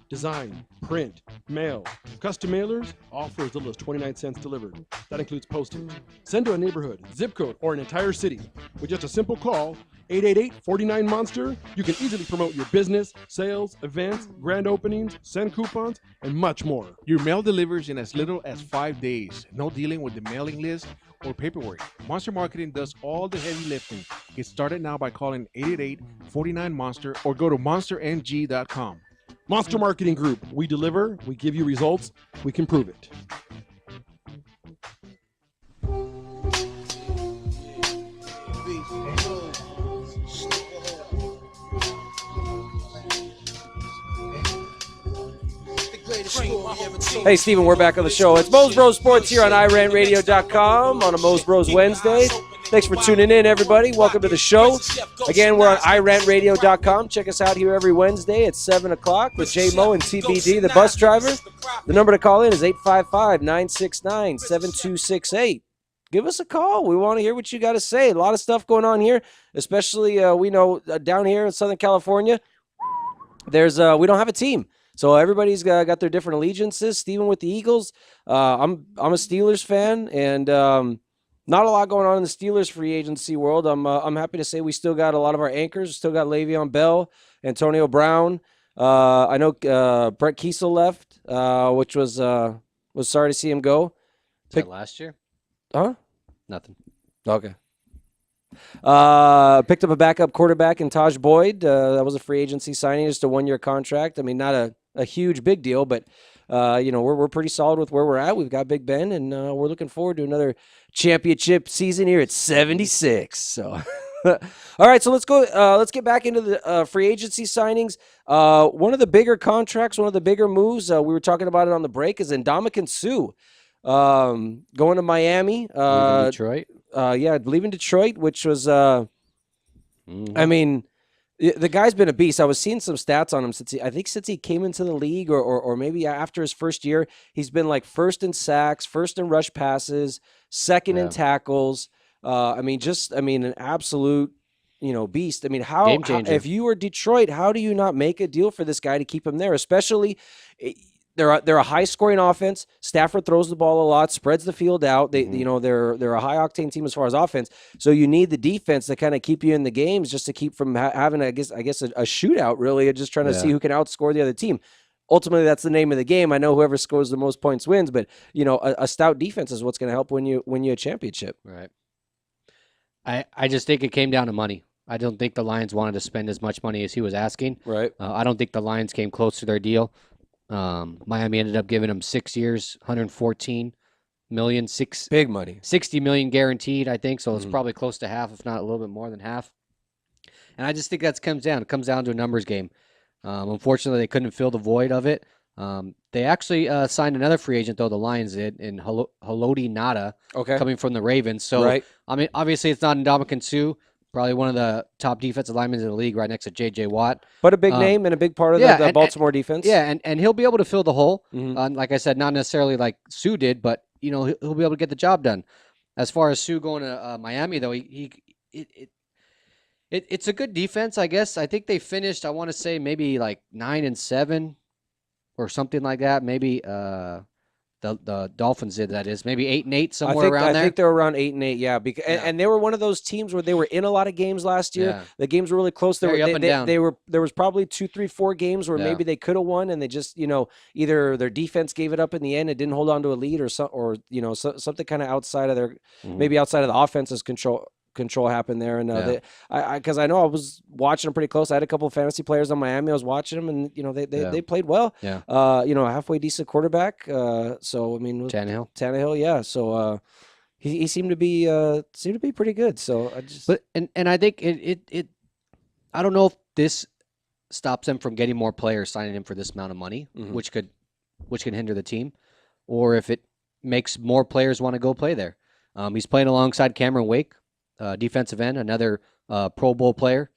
Design, print, mail, custom mailers, all for as little as 29 cents delivered. That includes postage. Send to a neighborhood, zip code, or an entire city. With just a simple call, 888-49-MONSTER. You can easily promote your business, sales, events, grand openings, send coupons, and much more. Your mail delivers in as little as 5 days. No dealing with the mailing list or paperwork. Monster Marketing does all the heavy lifting. Get started now by calling 888-49-MONSTER or go to monsterng.com. Monster Marketing Group. We deliver, we give you results, we can prove it. Hey, Steven, we're back on the show. It's Mos Bros Sports here on iRantRadio.com on a Mos Bros Wednesday. Thanks for tuning in, everybody. Welcome to the show. Again, we're on iRantRadio.com. Check us out here every Wednesday at 7 o'clock with J-Mo and TBD, the bus driver. The number to call in is 855-969-7268. Give us a call. We want to hear what you got to say. A lot of stuff going on here, especially we know down here in Southern California, there's we don't have a team. So everybody's got their different allegiances. Steven with the Eagles. I'm a Steelers fan, and not a lot going on in the Steelers free agency world. I'm happy to say we still got a lot of our anchors. Still got Le'Veon Bell, Antonio Brown. I know Brett Kiesel left, which was sorry to see him go. Was that last year? Huh? Nothing. Okay. Picked up a backup quarterback in Taj Boyd. That was a free agency signing, just a 1-year contract. I mean, not a huge big deal, but we're pretty solid with where we're at. We've got Big Ben, and we're looking forward to another championship season here at 76. So, all right, so let's go. Let's get back into the free agency signings. One of the bigger contracts, one of the bigger moves. We were talking about it on the break. Is Ndamukong Suh going to Miami? Detroit. Leaving Detroit, which was, I mean, the guy's been a beast. I was seeing some stats on him since he came into the league, or maybe after his first year, he's been like first in sacks, first in rush passes, second in tackles. An absolute, beast. I mean, how if you were Detroit, how do you not make a deal for this guy to keep him there? Especially, they're a high-scoring offense. Stafford throws the ball a lot, spreads the field out. They're a high-octane team as far as offense. So you need the defense to kind of keep you in the games, just to keep from having, I guess, a shootout, really, and just trying to see who can outscore the other team. Ultimately, that's the name of the game. I know whoever scores the most points wins, but a stout defense is what's going to help win you a championship. Right. I just think it came down to money. I don't think the Lions wanted to spend as much money as he was asking. Right. I don't think the Lions came close to their deal. Miami ended up giving him 6 years, $114 million, big money, $60 million guaranteed, I think. So it's probably close to half, if not a little bit more than half. And I just think that comes down to a numbers game. Unfortunately, they couldn't fill the void of it. They actually signed another free agent, though, the Lions did, in Haloti Ngata, coming from the Ravens. So, I mean, obviously it's not Ndamukong Suh. Probably one of the top defensive linemen in the league, right next to J.J. Watt. But a big name and a big part of the Baltimore defense. Yeah, and he'll be able to fill the hole. Like I said, not necessarily like Suh did, but he'll be able to get the job done. As far as Suh going to Miami, though, it's a good defense, I guess. I think they finished, I want to say, maybe like 9-7 or something like that. Maybe the Dolphins did, that is. Maybe 8-8, somewhere around there. I think they were around 8-8, yeah. And they were one of those teams where they were in a lot of games last year. Yeah. The games were really close. There was probably 2, 3, 4 games where maybe they could have won, and they just, either their defense gave it up in the end and didn't hold on to a lead, or something kind of outside of their, maybe outside of the offense's control happened there. And because I know I was watching them pretty close. I had a couple of fantasy players on Miami. I was watching them, and they played well. Yeah. Halfway decent quarterback. So I mean, Tannehill. Yeah. So he seemed to be pretty good. So I just and I think it I don't know if this stops them from getting more players signing him for this amount of money, which can hinder the team, or if it makes more players want to go play there. He's playing alongside Cameron Wake. Defensive end, another Pro Bowl player.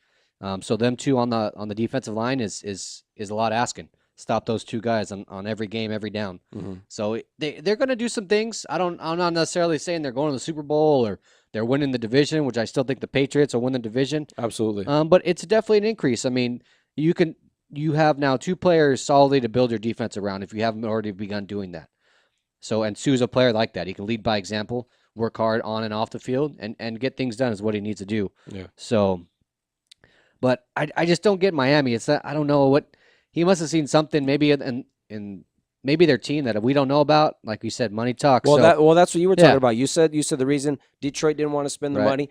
So them two on the defensive line is a lot asking. Stop those two guys on every game, every down. So they're going to do some things. I'm not necessarily saying they're going to the Super Bowl or they're winning the division, which I still think the Patriots will win the division. Absolutely. But it's definitely an increase. I mean, you have now 2 players solidly to build your defense around if you haven't already begun doing that. So, and Suh's a player like that. He can lead by example. Work hard on and off the field and get things done is what he needs to do. Yeah. So But I just don't get Miami. It's that I don't know what he must have seen something maybe in maybe their team that we don't know about. Like you said, money talks. Well, so, that's what you were talking Yeah. about. You said the reason Detroit didn't want to spend the Right. money.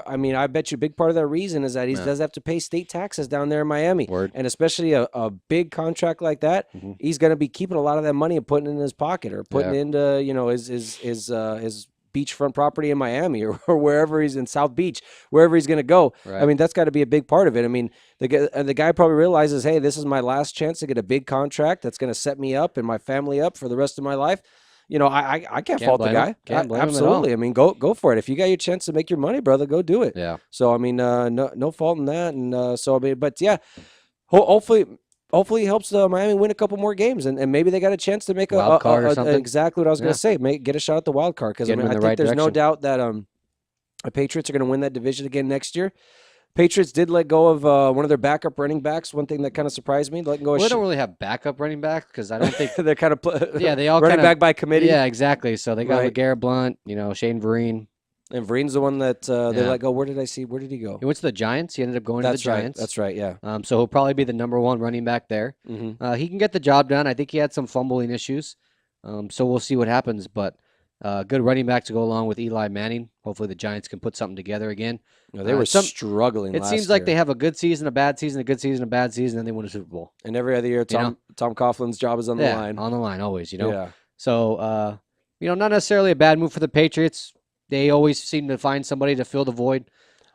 I mean, I bet you a big part of that reason is that he Yeah. does have to pay state taxes down there in Miami, Word. and especially a big contract like that, Mhm. he's going to be keeping a lot of that money and putting it in his pocket or putting Yeah. it into his beachfront property in Miami or wherever he's in South Beach, wherever he's going to go. Right. I mean, that's got to be a big part of it. I mean, the guy probably realizes, hey, this is my last chance to get a big contract that's going to set me up and my family up for the rest of my life. You know, I can't Can't fault the blame him. guy. Can't blame him at all. Absolutely. I mean, go for it. If you got your chance to make your money, brother, go do it. Yeah. So I mean, no fault in that. And so I mean, but yeah, hopefully it helps Miami win a couple more games, and maybe they got a chance to make Wild card or something. exactly what I was going Yeah. to say. Get a shot at the wild card because I Get 'em mean, in I the think right there's no direction. doubt that the Patriots are going to win that division again next year. Patriots did let go of one of their backup running backs. One thing that kind of surprised me, letting go of Well, they don't really have backup running backs because I don't think. they're kind of Yeah, they all running kinda, back by committee. Yeah, exactly. So they got Right. LeGarrette Blunt, Shane Vereen. And Vreen's the one that they Yeah. let go. Where did I see? Where did he go? He went to the Giants. He ended up going That's to the right. Giants. That's right. Yeah. So he'll probably be the number one running back there. Mm-hmm. He can get the job done. I think he had some fumbling issues. So we'll see what happens. But good running back to go along with Eli Manning. Hopefully the Giants can put something together again. No, they were struggling. It last seems like year. they have a good season, a bad season, a good season, a bad season, and they win a Super Bowl. And every other year, Tom Coughlin's job is on the Yeah, line. on the line always. Yeah. So not necessarily a bad move for the Patriots. They always seem to find somebody to fill the void.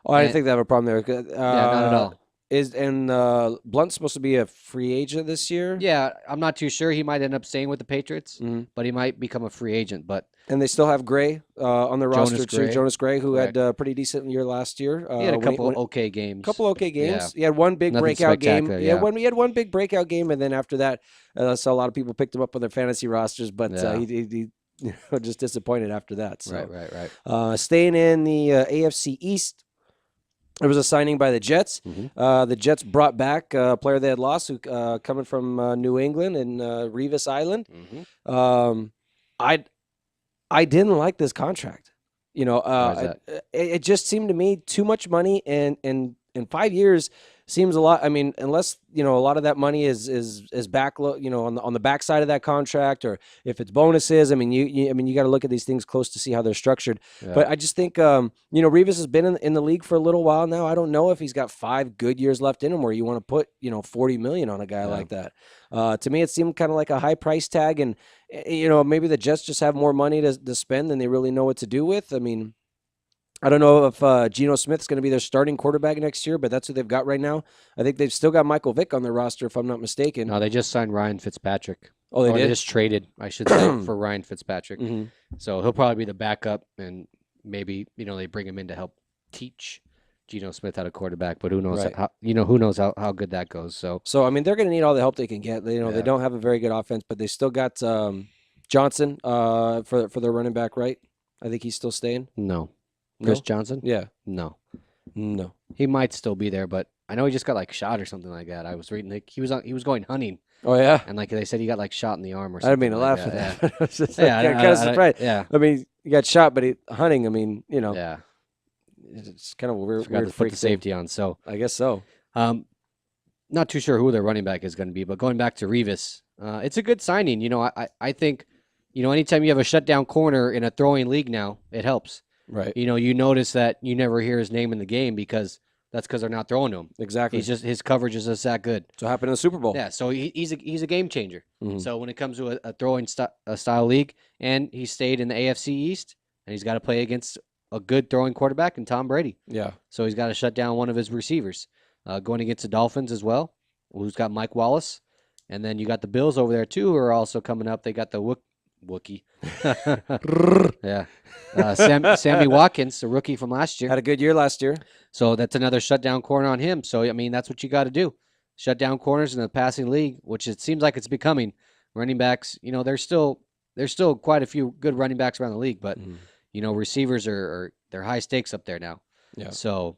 Oh, I didn't think they have a problem there. Yeah, not at all. Blunt's supposed to be a free agent this year? Yeah, I'm not too sure. He might end up staying with the Patriots, Mhm. but he might become a free agent. But And they still have Gray on their Jonas roster too. Gray. Jonas Gray, who Correct. had a pretty decent year last year. he had a when couple when- okay games. couple okay games. Yeah. He had one big Nothing breakout game. spectacular, Yeah, yeah. he had one big breakout game, and then after that, so a lot of people picked him up on their fantasy rosters, but Yeah. he just disappointed after that. So. Right. Staying in the AFC East, there was a signing by the Jets. Mhm. The Jets brought back a player they had lost, who coming from New England and Revis Island. Mhm. I didn't like this contract. Why is It just seemed to me too much money, and in 5 years seems a lot. I mean, unless a lot of that money is back, on the backside of that contract, or if it's bonuses. I mean, you got to look at these things close to see how they're structured. Yeah. But I just think Revis has been in the league for a little while now. I don't know if he's got 5 good years left in him where you want to put $40 million on a guy like that. To me, it seemed kind of like a high price tag, and maybe the Jets just have more money to spend than they really know what to do with. I mean, I don't know if Geno Smith's going to be their starting quarterback next year, but that's who they've got right now. I think they've still got Michael Vick on their roster, if I'm not mistaken. No, they just signed Ryan Fitzpatrick. Oh, they Or did? They just traded, I should say, for Ryan Fitzpatrick. Mhm. So he'll probably be the backup, and maybe they bring him in to help teach Geno Smith how to quarterback. But who knows? Right. Who knows how good that goes? So So I mean, they're going to need all the help they can get. They Yeah. don't have a very good offense, but they still got Johnson for their running back, right? I think he's still staying. no, No? Chris Johnson. Yeah, No, no. he might still be there, but I know he just got shot or something like that. I was reading he was going hunting, Oh yeah. and they said he got shot in the arm or I something. didn't mean to like laugh that. at that. I was just Yeah, kind of surprised. Yeah, I mean, he got shot, but hunting. I mean, yeah. it's kind of a weird, Forgot to put freak the thing. safety on. So I guess so. Not too sure who their running back is going to be, but going back to Revis, it's a good signing. I think, anytime you have a shutdown corner in a throwing league now, it helps. Right. You notice that you never hear his name in the game because they're not throwing to him. Exactly. His coverage is just that good. So happened in the Super Bowl. Yeah, so he's a game changer. Mhm. So when it comes to a throwing style league, and he stayed in the AFC East, and he's got to play against a good throwing quarterback in Tom Brady. Yeah. So he's got to shut down one of his receivers. Going against the Dolphins as well, who's got Mike Wallace. And then you got the Bills over there, too, who are also coming up. They got the Wookie. Yeah. Sammy Watkins, a rookie from last year. Had a good year last year. So that's another shutdown corner on him. So, I mean, that's what you got to do. Shut down corners in the passing league, which it seems like it's becoming. Running backs, there's still quite a few good running backs around the league, but, receivers they're high stakes up there now. Yeah. So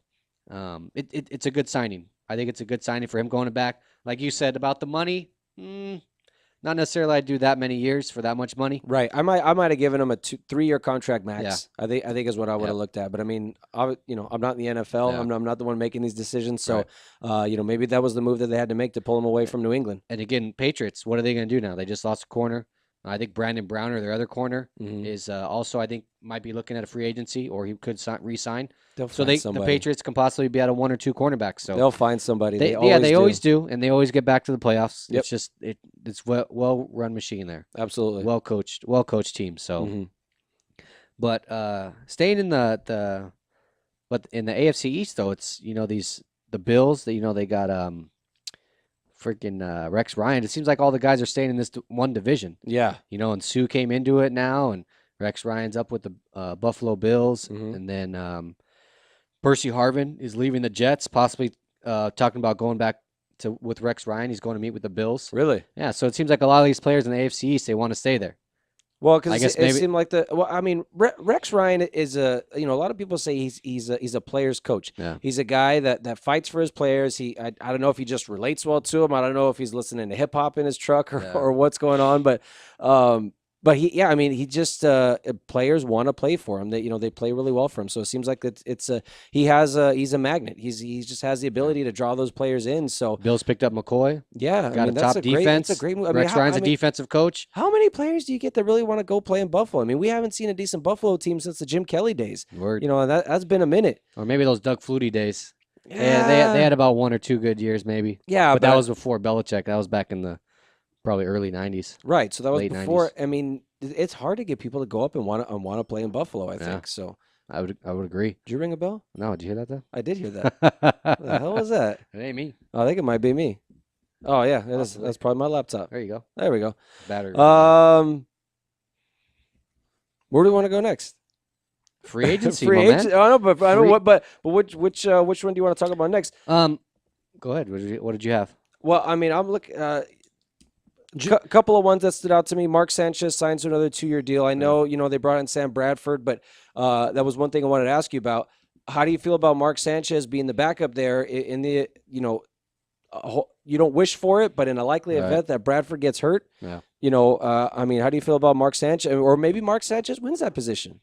it's a good signing. I think it's a good signing for him going back. Like you said about the money, not Not necessarily I'd do that many years for that much money. Right. I might have given him a 3-year contract max. Yeah. I think is what I would have looked at. But I mean, I'm not in the NFL. Yeah. I'm not the one making these decisions. So, maybe that was the move that they had to make to pull him away from New England. And again, Patriots, what are they going to do now? They just lost a corner. I think Brandon Browner, their other corner, is also, I think, might be looking at a free agency, or he could re-sign. So the Patriots can possibly be out of 1 or 2 cornerbacks. So they'll find somebody. They always do, and they always get back to the playoffs. Yep. It's just it's well-run machine there. Absolutely. Well-coached team. So, but staying in the AFC East though, it's the Bills that they got freaking Rex Ryan. It seems like all the guys are staying in this one division. Yeah. And Sue came into it now, and Rex Ryan's up with the Buffalo Bills, and then Percy Harvin is leaving the Jets, possibly talking about going back with Rex Ryan. He's going to meet with the Bills. Really? Yeah. So it seems like a lot of these players in the AFC East, they want to stay there. Well, because it seemed like Rex Ryan is a lot of people say he's a player's coach. Yeah. He's a guy that fights for his players. I don't know if he just relates well to them. I don't know if he's listening to hip hop in his truck or what's going on, but he just players want to play for him. They play really well for him. So it seems like he's a magnet. He just has the ability to draw those players in. So Bills picked up McCoy. Yeah, got a top defense. That's a great move. Rex Ryan's a defensive coach. How many players do you get that really want to go play in Buffalo? I mean, we haven't seen a decent Buffalo team since the Jim Kelly days. Word. That's been a minute. Or maybe those Doug Flutie days. Yeah. They had about 1 or 2 good years maybe. Yeah, but that was before Belichick. That was back in the probably early 90s. Right. So that was late before. 90s. I mean, it's hard to get people to go up and want to play in Buffalo, I think. So I would agree. Did you ring a bell? No, did you hear that though? I did hear that. What the hell was that? It ain't me. Oh, I think it might be me. Oh yeah, it is. That's probably my laptop. There you go. There we go. Battery. Where do we want to go next? Free agency. Free agency. Man. Oh no, but I don't know what. But which one do you want to talk about next? Go ahead. What did you have? Well, I mean, I'm looking. Couple of ones that stood out to me. Mark Sanchez signs another 2-year deal. I know, they brought in Sam Bradford, but that was one thing I wanted to ask you about. How do you feel about Mark Sanchez being the backup there in the, you don't wish for it, but in a likely event that Bradford gets hurt, yeah. I mean, how do you feel about Mark Sanchez? Or maybe Mark Sanchez wins that position.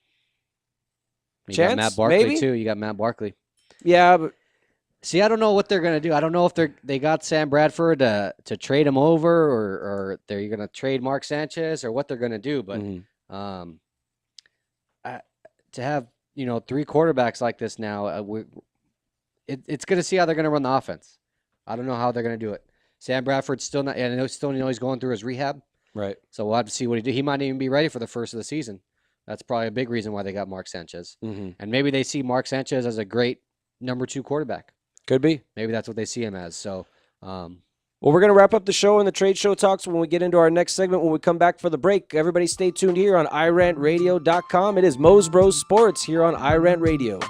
You Chance? got Matt Barkley maybe? too. You got Matt Barkley. Yeah, but see, I don't know what they're gonna do. I don't know if they got Sam Bradford to trade him over, or they're gonna trade Mark Sanchez, or what they're gonna do. But to have 3 quarterbacks like this now, it's gonna see how they're gonna run the offense. I don't know how they're gonna do it. Sam Bradford's still not. I know he's going through his rehab. Right. So we'll have to see what he do. He might even be ready for the first of the season. That's probably a big reason why they got Mark Sanchez. And maybe they see Mark Sanchez as a great number 2 quarterback. Could be. Maybe that's what they see him as. So, well, we're going to wrap up the show and the trade show talks when we get into our next segment when we come back for the break. Everybody stay tuned here on iRantRadio.com. It is Mos Bros Sports here on iRant Radio.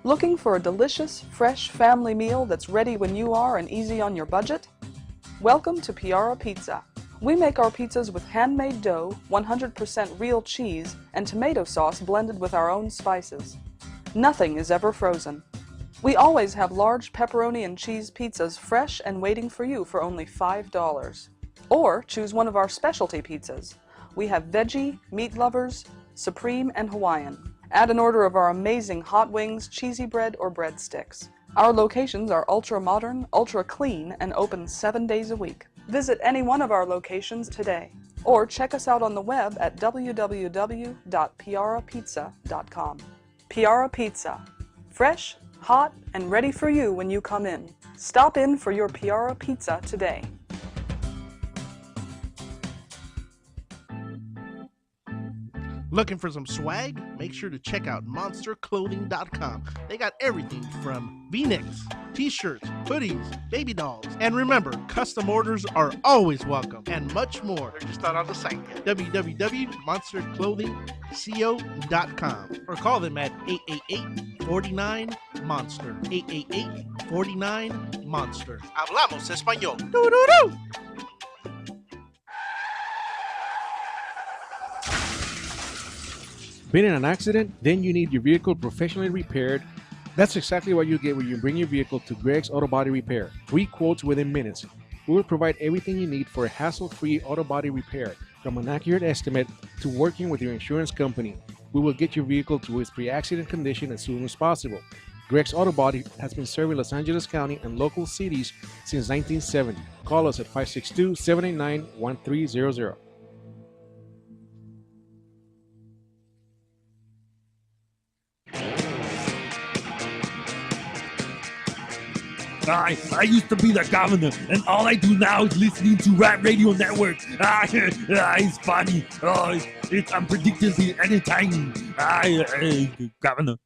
Looking for a delicious, fresh family meal that's ready when you are and easy on your budget? Welcome to Piara Pizza. We make our pizzas with handmade dough, 100% real cheese, and tomato sauce blended with our own spices. Nothing is ever frozen. We always have large pepperoni and cheese pizzas fresh and waiting for you for only $5. Or choose one of our specialty pizzas. We have veggie, meat lovers, supreme, and Hawaiian. Add an order of our amazing hot wings, cheesy bread, or breadsticks. Our locations are ultra-modern, ultra-clean, and open 7 days a week. Visit any one of our locations today, or check us out on the web at www.piarapizza.com. Piara Pizza. Fresh, hot, and ready for you when you come in. Stop in for your Piara Pizza today. Looking for some swag? Make sure to check out monsterclothing.com. They got everything from V-necks, t-shirts, hoodies, baby dolls. And remember, custom orders are always welcome and much more. They're just not on the site yet. www.monsterclothingco.com or call them at 888-49-MONSTER. 888-49-MONSTER. Hablamos español. Doo-doo-doo! Been in an accident? Then you need your vehicle professionally repaired. That's exactly what you get when you bring your vehicle to Greg's Auto Body Repair. Free quotes within minutes. We will provide everything you need for a hassle-free auto body repair, from an accurate estimate to working with your insurance company. We will get your vehicle to its pre-accident condition as soon as possible. Greg's Auto Body has been serving Los Angeles County and local cities since 1970. Call us at 562-789-1300. I used to be the governor, and all I do now is listening to Rant Radio Network. It's funny. It's unpredictably entertaining. Governor.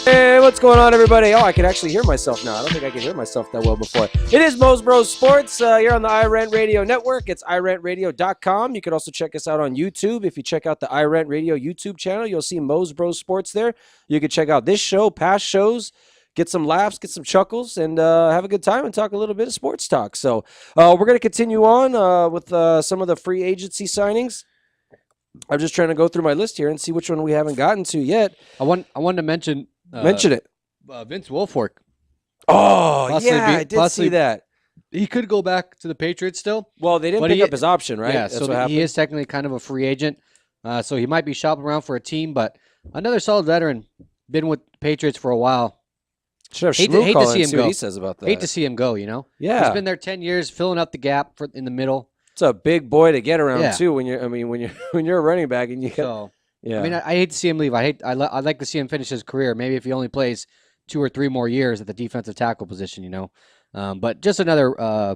Hey, what's going on, everybody? Oh, I can actually hear myself now. I don't think I could hear myself that well before. It is Mos Bros Sports here on the iRant Radio Network. It's iRantRadio.com. You can also check us out on YouTube. If you check out the iRant Radio YouTube channel, you'll see Mos Bros Sports there. You can check out this show, past shows, get some laughs, get some chuckles, and have a good time and talk a little bit of sports talk. So we're going to continue on with some of the free agency signings. I'm just trying to go through my list here and see which one we haven't gotten to yet. I wanted to mention... Mention it. Vince Wilfork. Oh, yeah, I did see that. He could go back to the Patriots still. Well, they didn't pick up his option, right? Yeah, That's so what happened. he is technically kind of a free agent. So he might be shopping around for a team, but another solid veteran, been with the Patriots for a while. Sure, hate to see him go. What he says about that. Hate to see him go, you know? Yeah. He's been there 10 years, filling up the gap in the middle. It's a big boy to get around too when you're when you're a running back and you So, yeah. I mean, I hate to see him leave. I'd like to see him finish his career. Maybe if he only plays 2 or 3 more years at the defensive tackle position, you know. But just another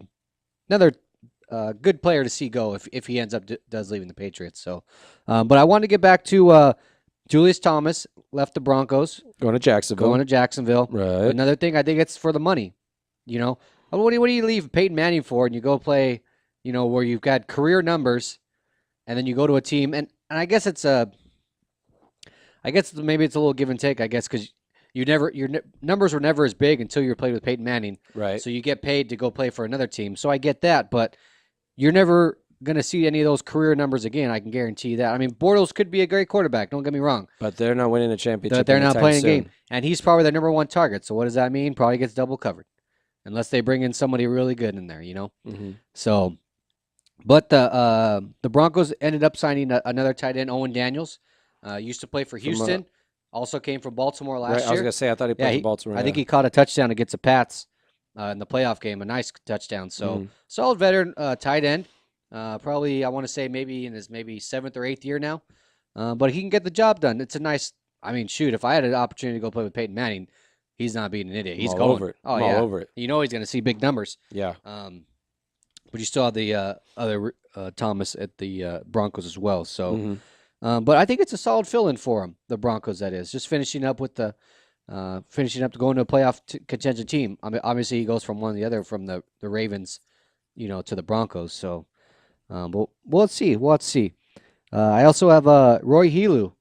good player to see go if he ends up does leaving the Patriots. So, but I want to get back to Julius Thomas left the Broncos, going to Jacksonville. Right. Another thing, I think it's for the money. You know, what do you leave Peyton Manning for, and you go play, you know, where you've got career numbers, and then you go to a team, and I guess it's maybe it's a little give and take. I guess because your numbers were never as big until you were playing with Peyton Manning. Right. So you get paid to go play for another team. So I get that, but you're never going to see any of those career numbers again. I can guarantee you that. I mean, Bortles could be a great quarterback. Don't get me wrong. But they're not winning a championship. They're not playing a soon. game. And he's probably their number 1 target. So what does that mean? Probably gets double covered. Unless they bring in somebody really good in there, you know? Mm-hmm. So, but the Broncos ended up signing another tight end, Owen Daniels. Used to play for Houston. Also came from Baltimore last year. I was going to say, I thought he played for Baltimore. I think he caught a touchdown against the Pats in the playoff game, a nice touchdown. So, solid veteran tight end. Probably, I want to say maybe in his 7th or 8th year now. But he can get the job done. It's a nice, I mean, shoot, if I had an opportunity to go play with Peyton Manning, he's not being an idiot. He's going over it. Oh, yeah. all over it. You know he's going to see big numbers. Yeah. But you still have the other Thomas at the Broncos as well. So, but I think it's a solid fill-in for him, the Broncos, that is. Just finishing up to go into a playoff contention team. I mean, obviously, he goes from one to the other, from the Ravens, you know, to the Broncos. So, but we'll see. I also have Roy Helu,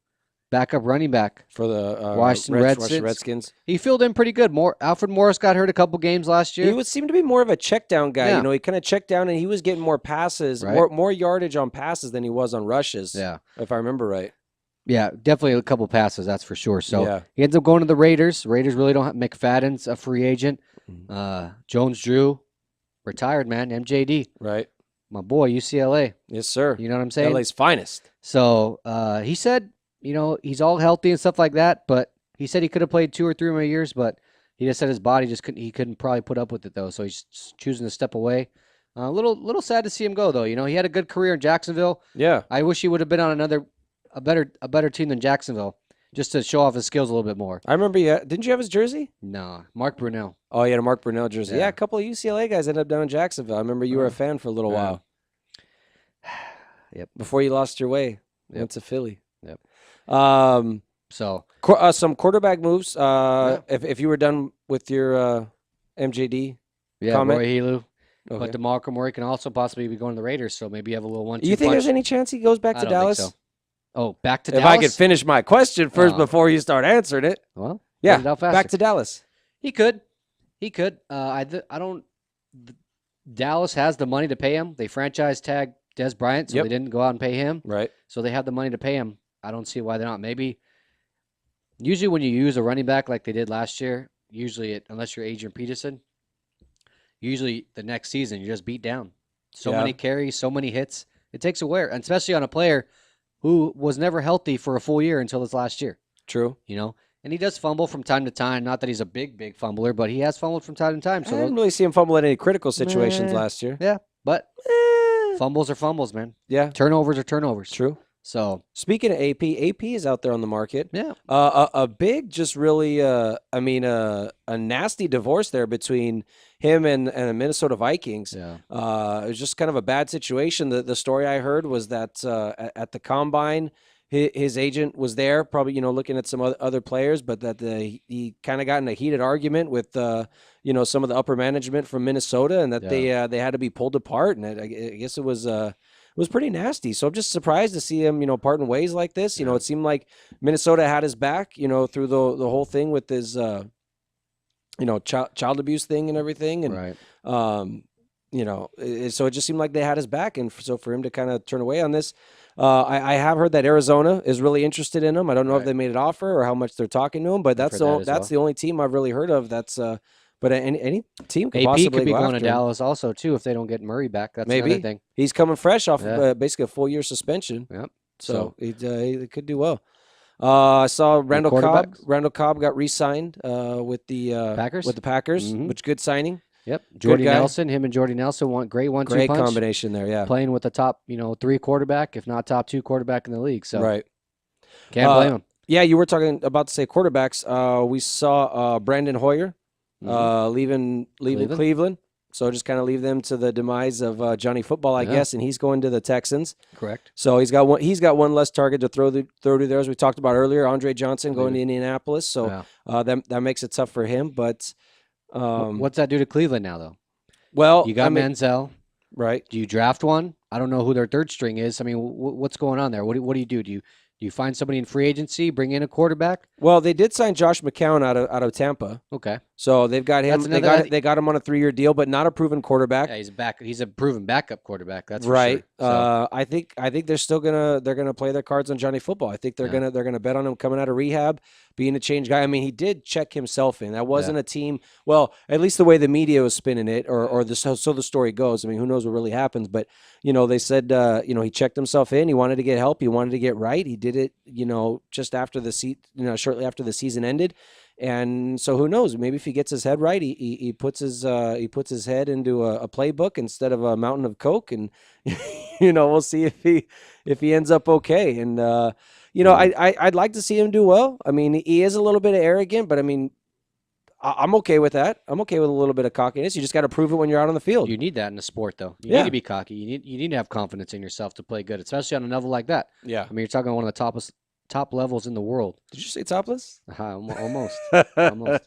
backup running back for the Washington Redskins. He filled in pretty good. Alfred Morris got hurt a couple games last year. He would seem to be more of a check down guy. Yeah. You know, he kind of checked down and he was getting more passes, Right. more yardage on passes than he was on rushes. Yeah. If I remember right. Yeah, definitely a couple passes, that's for sure. So Yeah. he ends up going to the Raiders. Raiders really don't have McFadden's a free agent. Jones-Drew, retired, man. MJD. Right. My boy, UCLA. Yes, sir. You know what I'm saying? LA's finest. So he said, you know, he's all healthy and stuff like that, but He said he could have played 2 or 3 more years, but he just said his body just couldn't. He couldn't probably put up with it though, so he's choosing to step away. A little sad to see him go though. You know, he had a good career in Jacksonville. Yeah. I wish he would have been on a better team than Jacksonville, just to show off his skills a little bit more. I remember didn't you have his jersey? No, Mark Brunell. Oh, you had a Mark Brunell jersey. Yeah. Yeah, a couple of UCLA guys ended up down in Jacksonville. I remember you were a fan for a little Yeah. while. Yep. Before you lost your way, went to Philly. Yep. So some quarterback moves. If you were done with your MJD comment. Roy Helu. Okay. But DeMarco Murray can also possibly be going to the Raiders, so maybe you have a little 1-2 You think punch. there's any chance he goes back to I don't Dallas? think so. Oh, back to if Dallas? I could finish my question first before you start answering it. Well, yeah, get it out faster. back to Dallas. He could. I don't. Dallas has the money to pay him. They franchise tag Des Bryant, so Yep. they didn't go out and pay him. Right. So they have the money to pay him. I don't see why they're not. Maybe. Usually, when you use a running back like they did last year, unless you're Adrian Peterson, usually the next season you're just beat down. So many carries, so many hits. It takes a wear, and especially on a player who was never healthy for a full year until this last year. True. You know, and he does fumble from time to time. Not that he's a big fumbler, but he has fumbled from time to time. I So didn't really see him fumble in any critical situations last year. yeah, but fumbles are fumbles, man. Yeah. Turnovers are turnovers. True. So speaking of AP is out there on the market. Yeah. A big, just really, a nasty divorce there between him and the Minnesota Vikings. Yeah. It was just kind of a bad situation. The story I heard was that at the combine, his agent was there, probably looking at some other players, but that he kind of got in a heated argument with some of the upper management from Minnesota, and that they had to be pulled apart. And I guess it was pretty nasty. So I'm just surprised to see him, parting ways like this. It seemed like Minnesota had his back, through the whole thing with his, child abuse thing and everything. And, right. So it just seemed like they had his back. And so for him to kind of turn away on this, I have heard that Arizona is really interested in him. I don't know if they made an offer or how much they're talking to him, but that's the only team I've really heard of. That's but any team could AP possibly could be go going to after him. Dallas also too if they don't get Murray back. That's Maybe another thing. He's coming fresh off Yeah. basically a full year suspension. Yep. So he could do well. I saw Randall Cobb. Randall Cobb got re-signed with the Packers. which is good signing. Yep. Good Jordy guy. Nelson, him and Jordy Nelson want great 1-2 Great punch. combination there. Yeah. Playing with the top 3 quarterback, if not top 2 quarterback in the league. So Right. can't blame him. Yeah, you were talking about to say quarterbacks. We saw Brandon Hoyer leaving Cleveland. So just kind of leave them to the demise of Johnny Football, I guess, and he's going to the Texans. Correct. So he's got one less target to throw to there, as we talked about earlier. Andre Johnson going to Indianapolis, so that makes it tough for him. But what's that do to Cleveland now, though? Well, you got Manziel, right? Do you draft one? I don't know who their third string is. I mean, what's going on there? What do you do? Do you find somebody in free agency, bring in a quarterback? Well, they did sign Josh McCown out of Tampa. Okay. So they've got him. They got him on a 3-year deal, but not a proven quarterback. Yeah, he's a proven backup quarterback. That's right. For sure. So. I think they're still gonna play their cards on Johnny Football. I think they're gonna bet on him coming out of rehab, being a change guy. I mean, he did check himself in. That wasn't a team. Well, at least the way the media was spinning it, or so the story goes. I mean, who knows what really happens? But they said he checked himself in. He wanted to get help. He wanted to get right. He did it. Just after shortly after the season ended. And so who knows? Maybe if he gets his head right, he puts his head into a playbook instead of a mountain of coke, and we'll see if he ends up okay. And I'd like to see him do well. I mean, he is a little bit arrogant, but I mean, I'm okay with that. I'm okay with a little bit of cockiness. You just got to prove it when you're out on the field. You need that in a sport, though. You need to be cocky. You need to have confidence in yourself to play good, especially on a level like that. Yeah. I mean, you're talking about one of the top levels in the world. Did you say topless? Almost. Almost.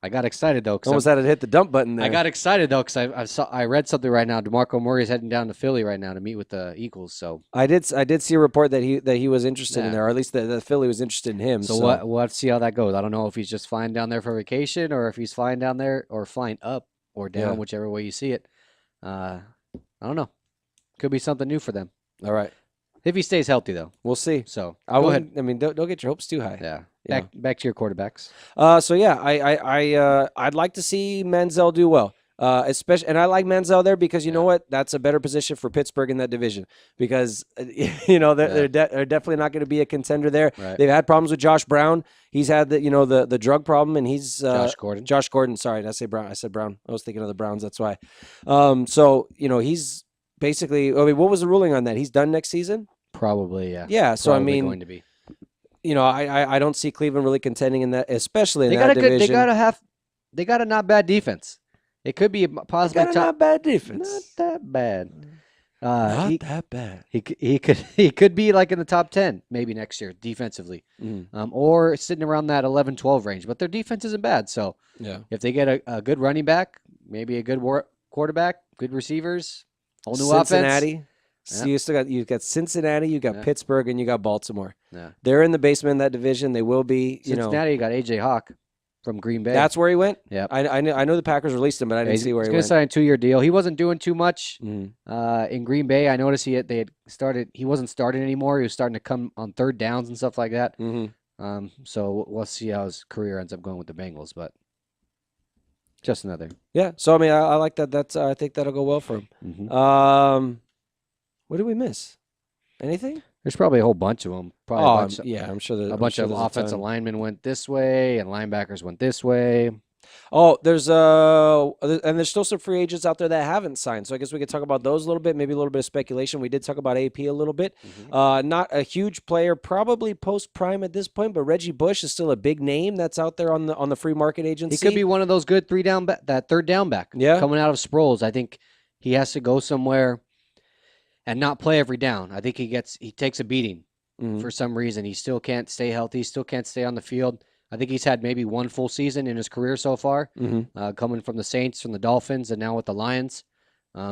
I got excited though. Almost had to hit the dump button there. I got excited though because I read something right now. DeMarco Murray is heading down to Philly right now to meet with the Eagles. So I did see a report that he was interested in there, or at least the Philly was interested in him. So we'll have to see how that goes. I don't know if he's just flying down there for vacation or if he's flying down there or flying up or down, whichever way you see it. I don't know. Could be something new for them. All right. If he stays healthy, though, we'll see. So go ahead. I mean, don't get your hopes too high. Yeah. Back to your quarterbacks. So yeah, I'd like to see Manziel do well. Especially, and I like Manziel there because you know what? That's a better position for Pittsburgh in that division because they're definitely not going to be a contender there. Right. They've had problems with Josh Brown. He's had the drug problem, and he's Josh Gordon. Josh Gordon. Sorry, did I say Brown? I said Brown. I was thinking of the Browns. That's why. So he's basically. I mean, what was the ruling on that? He's done next season. Probably, yeah. Yeah. So Probably I mean, going to be. I don't see Cleveland really contending in that, especially in They that got division. they got a not bad defense. It could be a possible top. Not bad defense. Not that bad. Not that bad. He could be like in the top 10 maybe next year defensively, or sitting around that 11-12 range. But their defense isn't bad. So if they get a good running back, maybe a good quarterback, good receivers, whole new Cincinnati. offense. So you got Cincinnati, you got Pittsburgh, and you got Baltimore. Yeah. They're in the basement in that division. They will be. Cincinnati, you got AJ Hawk from Green Bay. That's where he went. Yeah, I know the Packers released him, but I didn't see where he went. He's going to sign a 2-year deal. He wasn't doing too much in Green Bay. I noticed he wasn't starting anymore. He was starting to come on third downs and stuff like that. So we'll see how his career ends up going with the Bengals, but just another. Yeah. So I mean, I like that. I think that'll go well for him. What did we miss? Anything? There's probably a whole bunch of them. Probably I'm sure a bunch of offensive linemen went this way and linebackers went this way. Oh, there's still some free agents out there that haven't signed. So I guess we could talk about those a little bit, maybe a little bit of speculation. We did talk about AP a little bit. Not a huge player, probably post prime at this point, but Reggie Bush is still a big name that's out there on the free market agency. He could be one of those good third down back. Yeah, coming out of Sproles. I think he has to go somewhere and not play every down. I think he takes a beating for some reason. He still can't stay healthy. He still can't stay on the field. I think he's had maybe one full season in his career so far, coming from the Saints, from the Dolphins, and now with the Lions.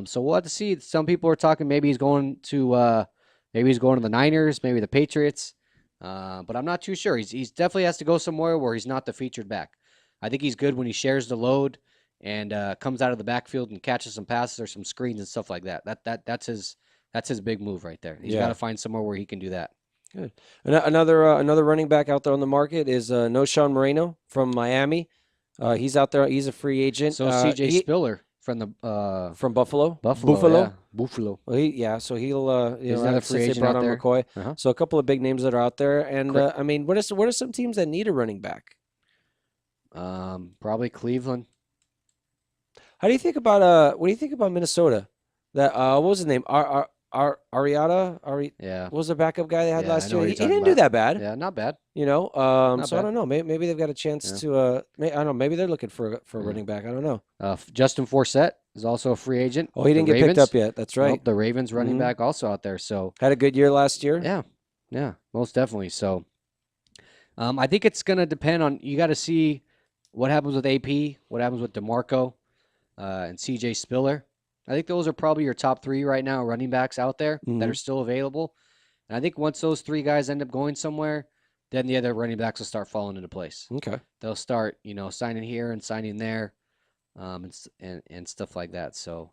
So we'll have to see. Some people are talking maybe he's going to the Niners, maybe the Patriots, but I'm not too sure. He's definitely has to go somewhere where he's not the featured back. I think he's good when he shares the load and comes out of the backfield and catches some passes or some screens and stuff like that. That's his big move right there. He's got to find somewhere where he can do that. Good. Another running back out there on the market is Noshawn Moreno from Miami. He's out there. He's a free agent. So CJ Spiller from Buffalo. Buffalo. Well, so he'll he's another free agent brought out on there. McCoy. So a couple of big names that are out there. And I mean, what are some teams that need a running back? Probably Cleveland. What do you think about Minnesota? That what was his name? Ariata? What was the backup guy they had last year? He didn't do that bad. Yeah, not bad. So I don't know. Maybe they've got a chance to. I don't know. Maybe they're looking for a running back. I don't know. Justin Forsett is also a free agent. Oh, he didn't get picked up yet. That's right. Nope, the Ravens running back also out there. So had a good year last year. Yeah, most definitely. So I think it's gonna depend on. You got to see what happens with AP, what happens with DeMarco, and CJ Spiller. I think those are probably your top 3 right now running backs out there that are still available. And I think once those 3 guys end up going somewhere, then the other running backs will start falling into place. Okay. They'll start, signing here and signing there, and stuff like that. So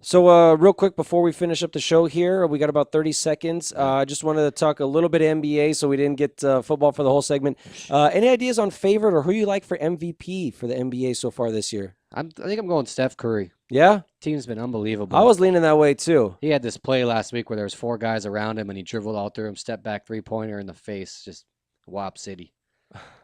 real quick before we finish up the show here, we got about 30 seconds. I just wanted to talk a little bit of NBA, so we didn't get football for the whole segment. Any ideas on favorite or who you like for MVP for the NBA so far this year? I think I'm going Steph Curry. Yeah? Team's been unbelievable. I was leaning that way too. He had this play last week where there was 4 guys around him and he dribbled all through him, step back 3-pointer in the face, just WAP City.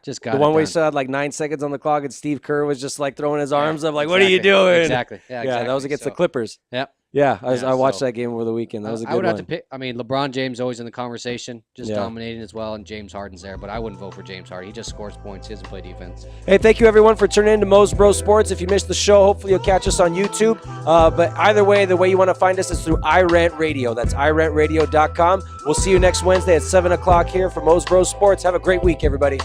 Just got the one where he still had like 9 seconds on the clock and Steve Kerr was just like throwing his arms up like, what are you doing? Exactly. Yeah, that was against the Clippers. Yep. Yeah, I watched that game over the weekend. That was a good one. I would have to pick. I mean, LeBron James always in the conversation, just dominating as well, and James Harden's there. But I wouldn't vote for James Harden. He just scores points. He doesn't play defense. Hey, thank you everyone for tuning in to Mos Bros Sports. If you missed the show, hopefully you'll catch us on YouTube. But either way, the way you want to find us is through iRant Radio. That's iRantRadio.com. We'll see you next Wednesday at 7 o'clock here for Mos Bros Sports. Have a great week, everybody.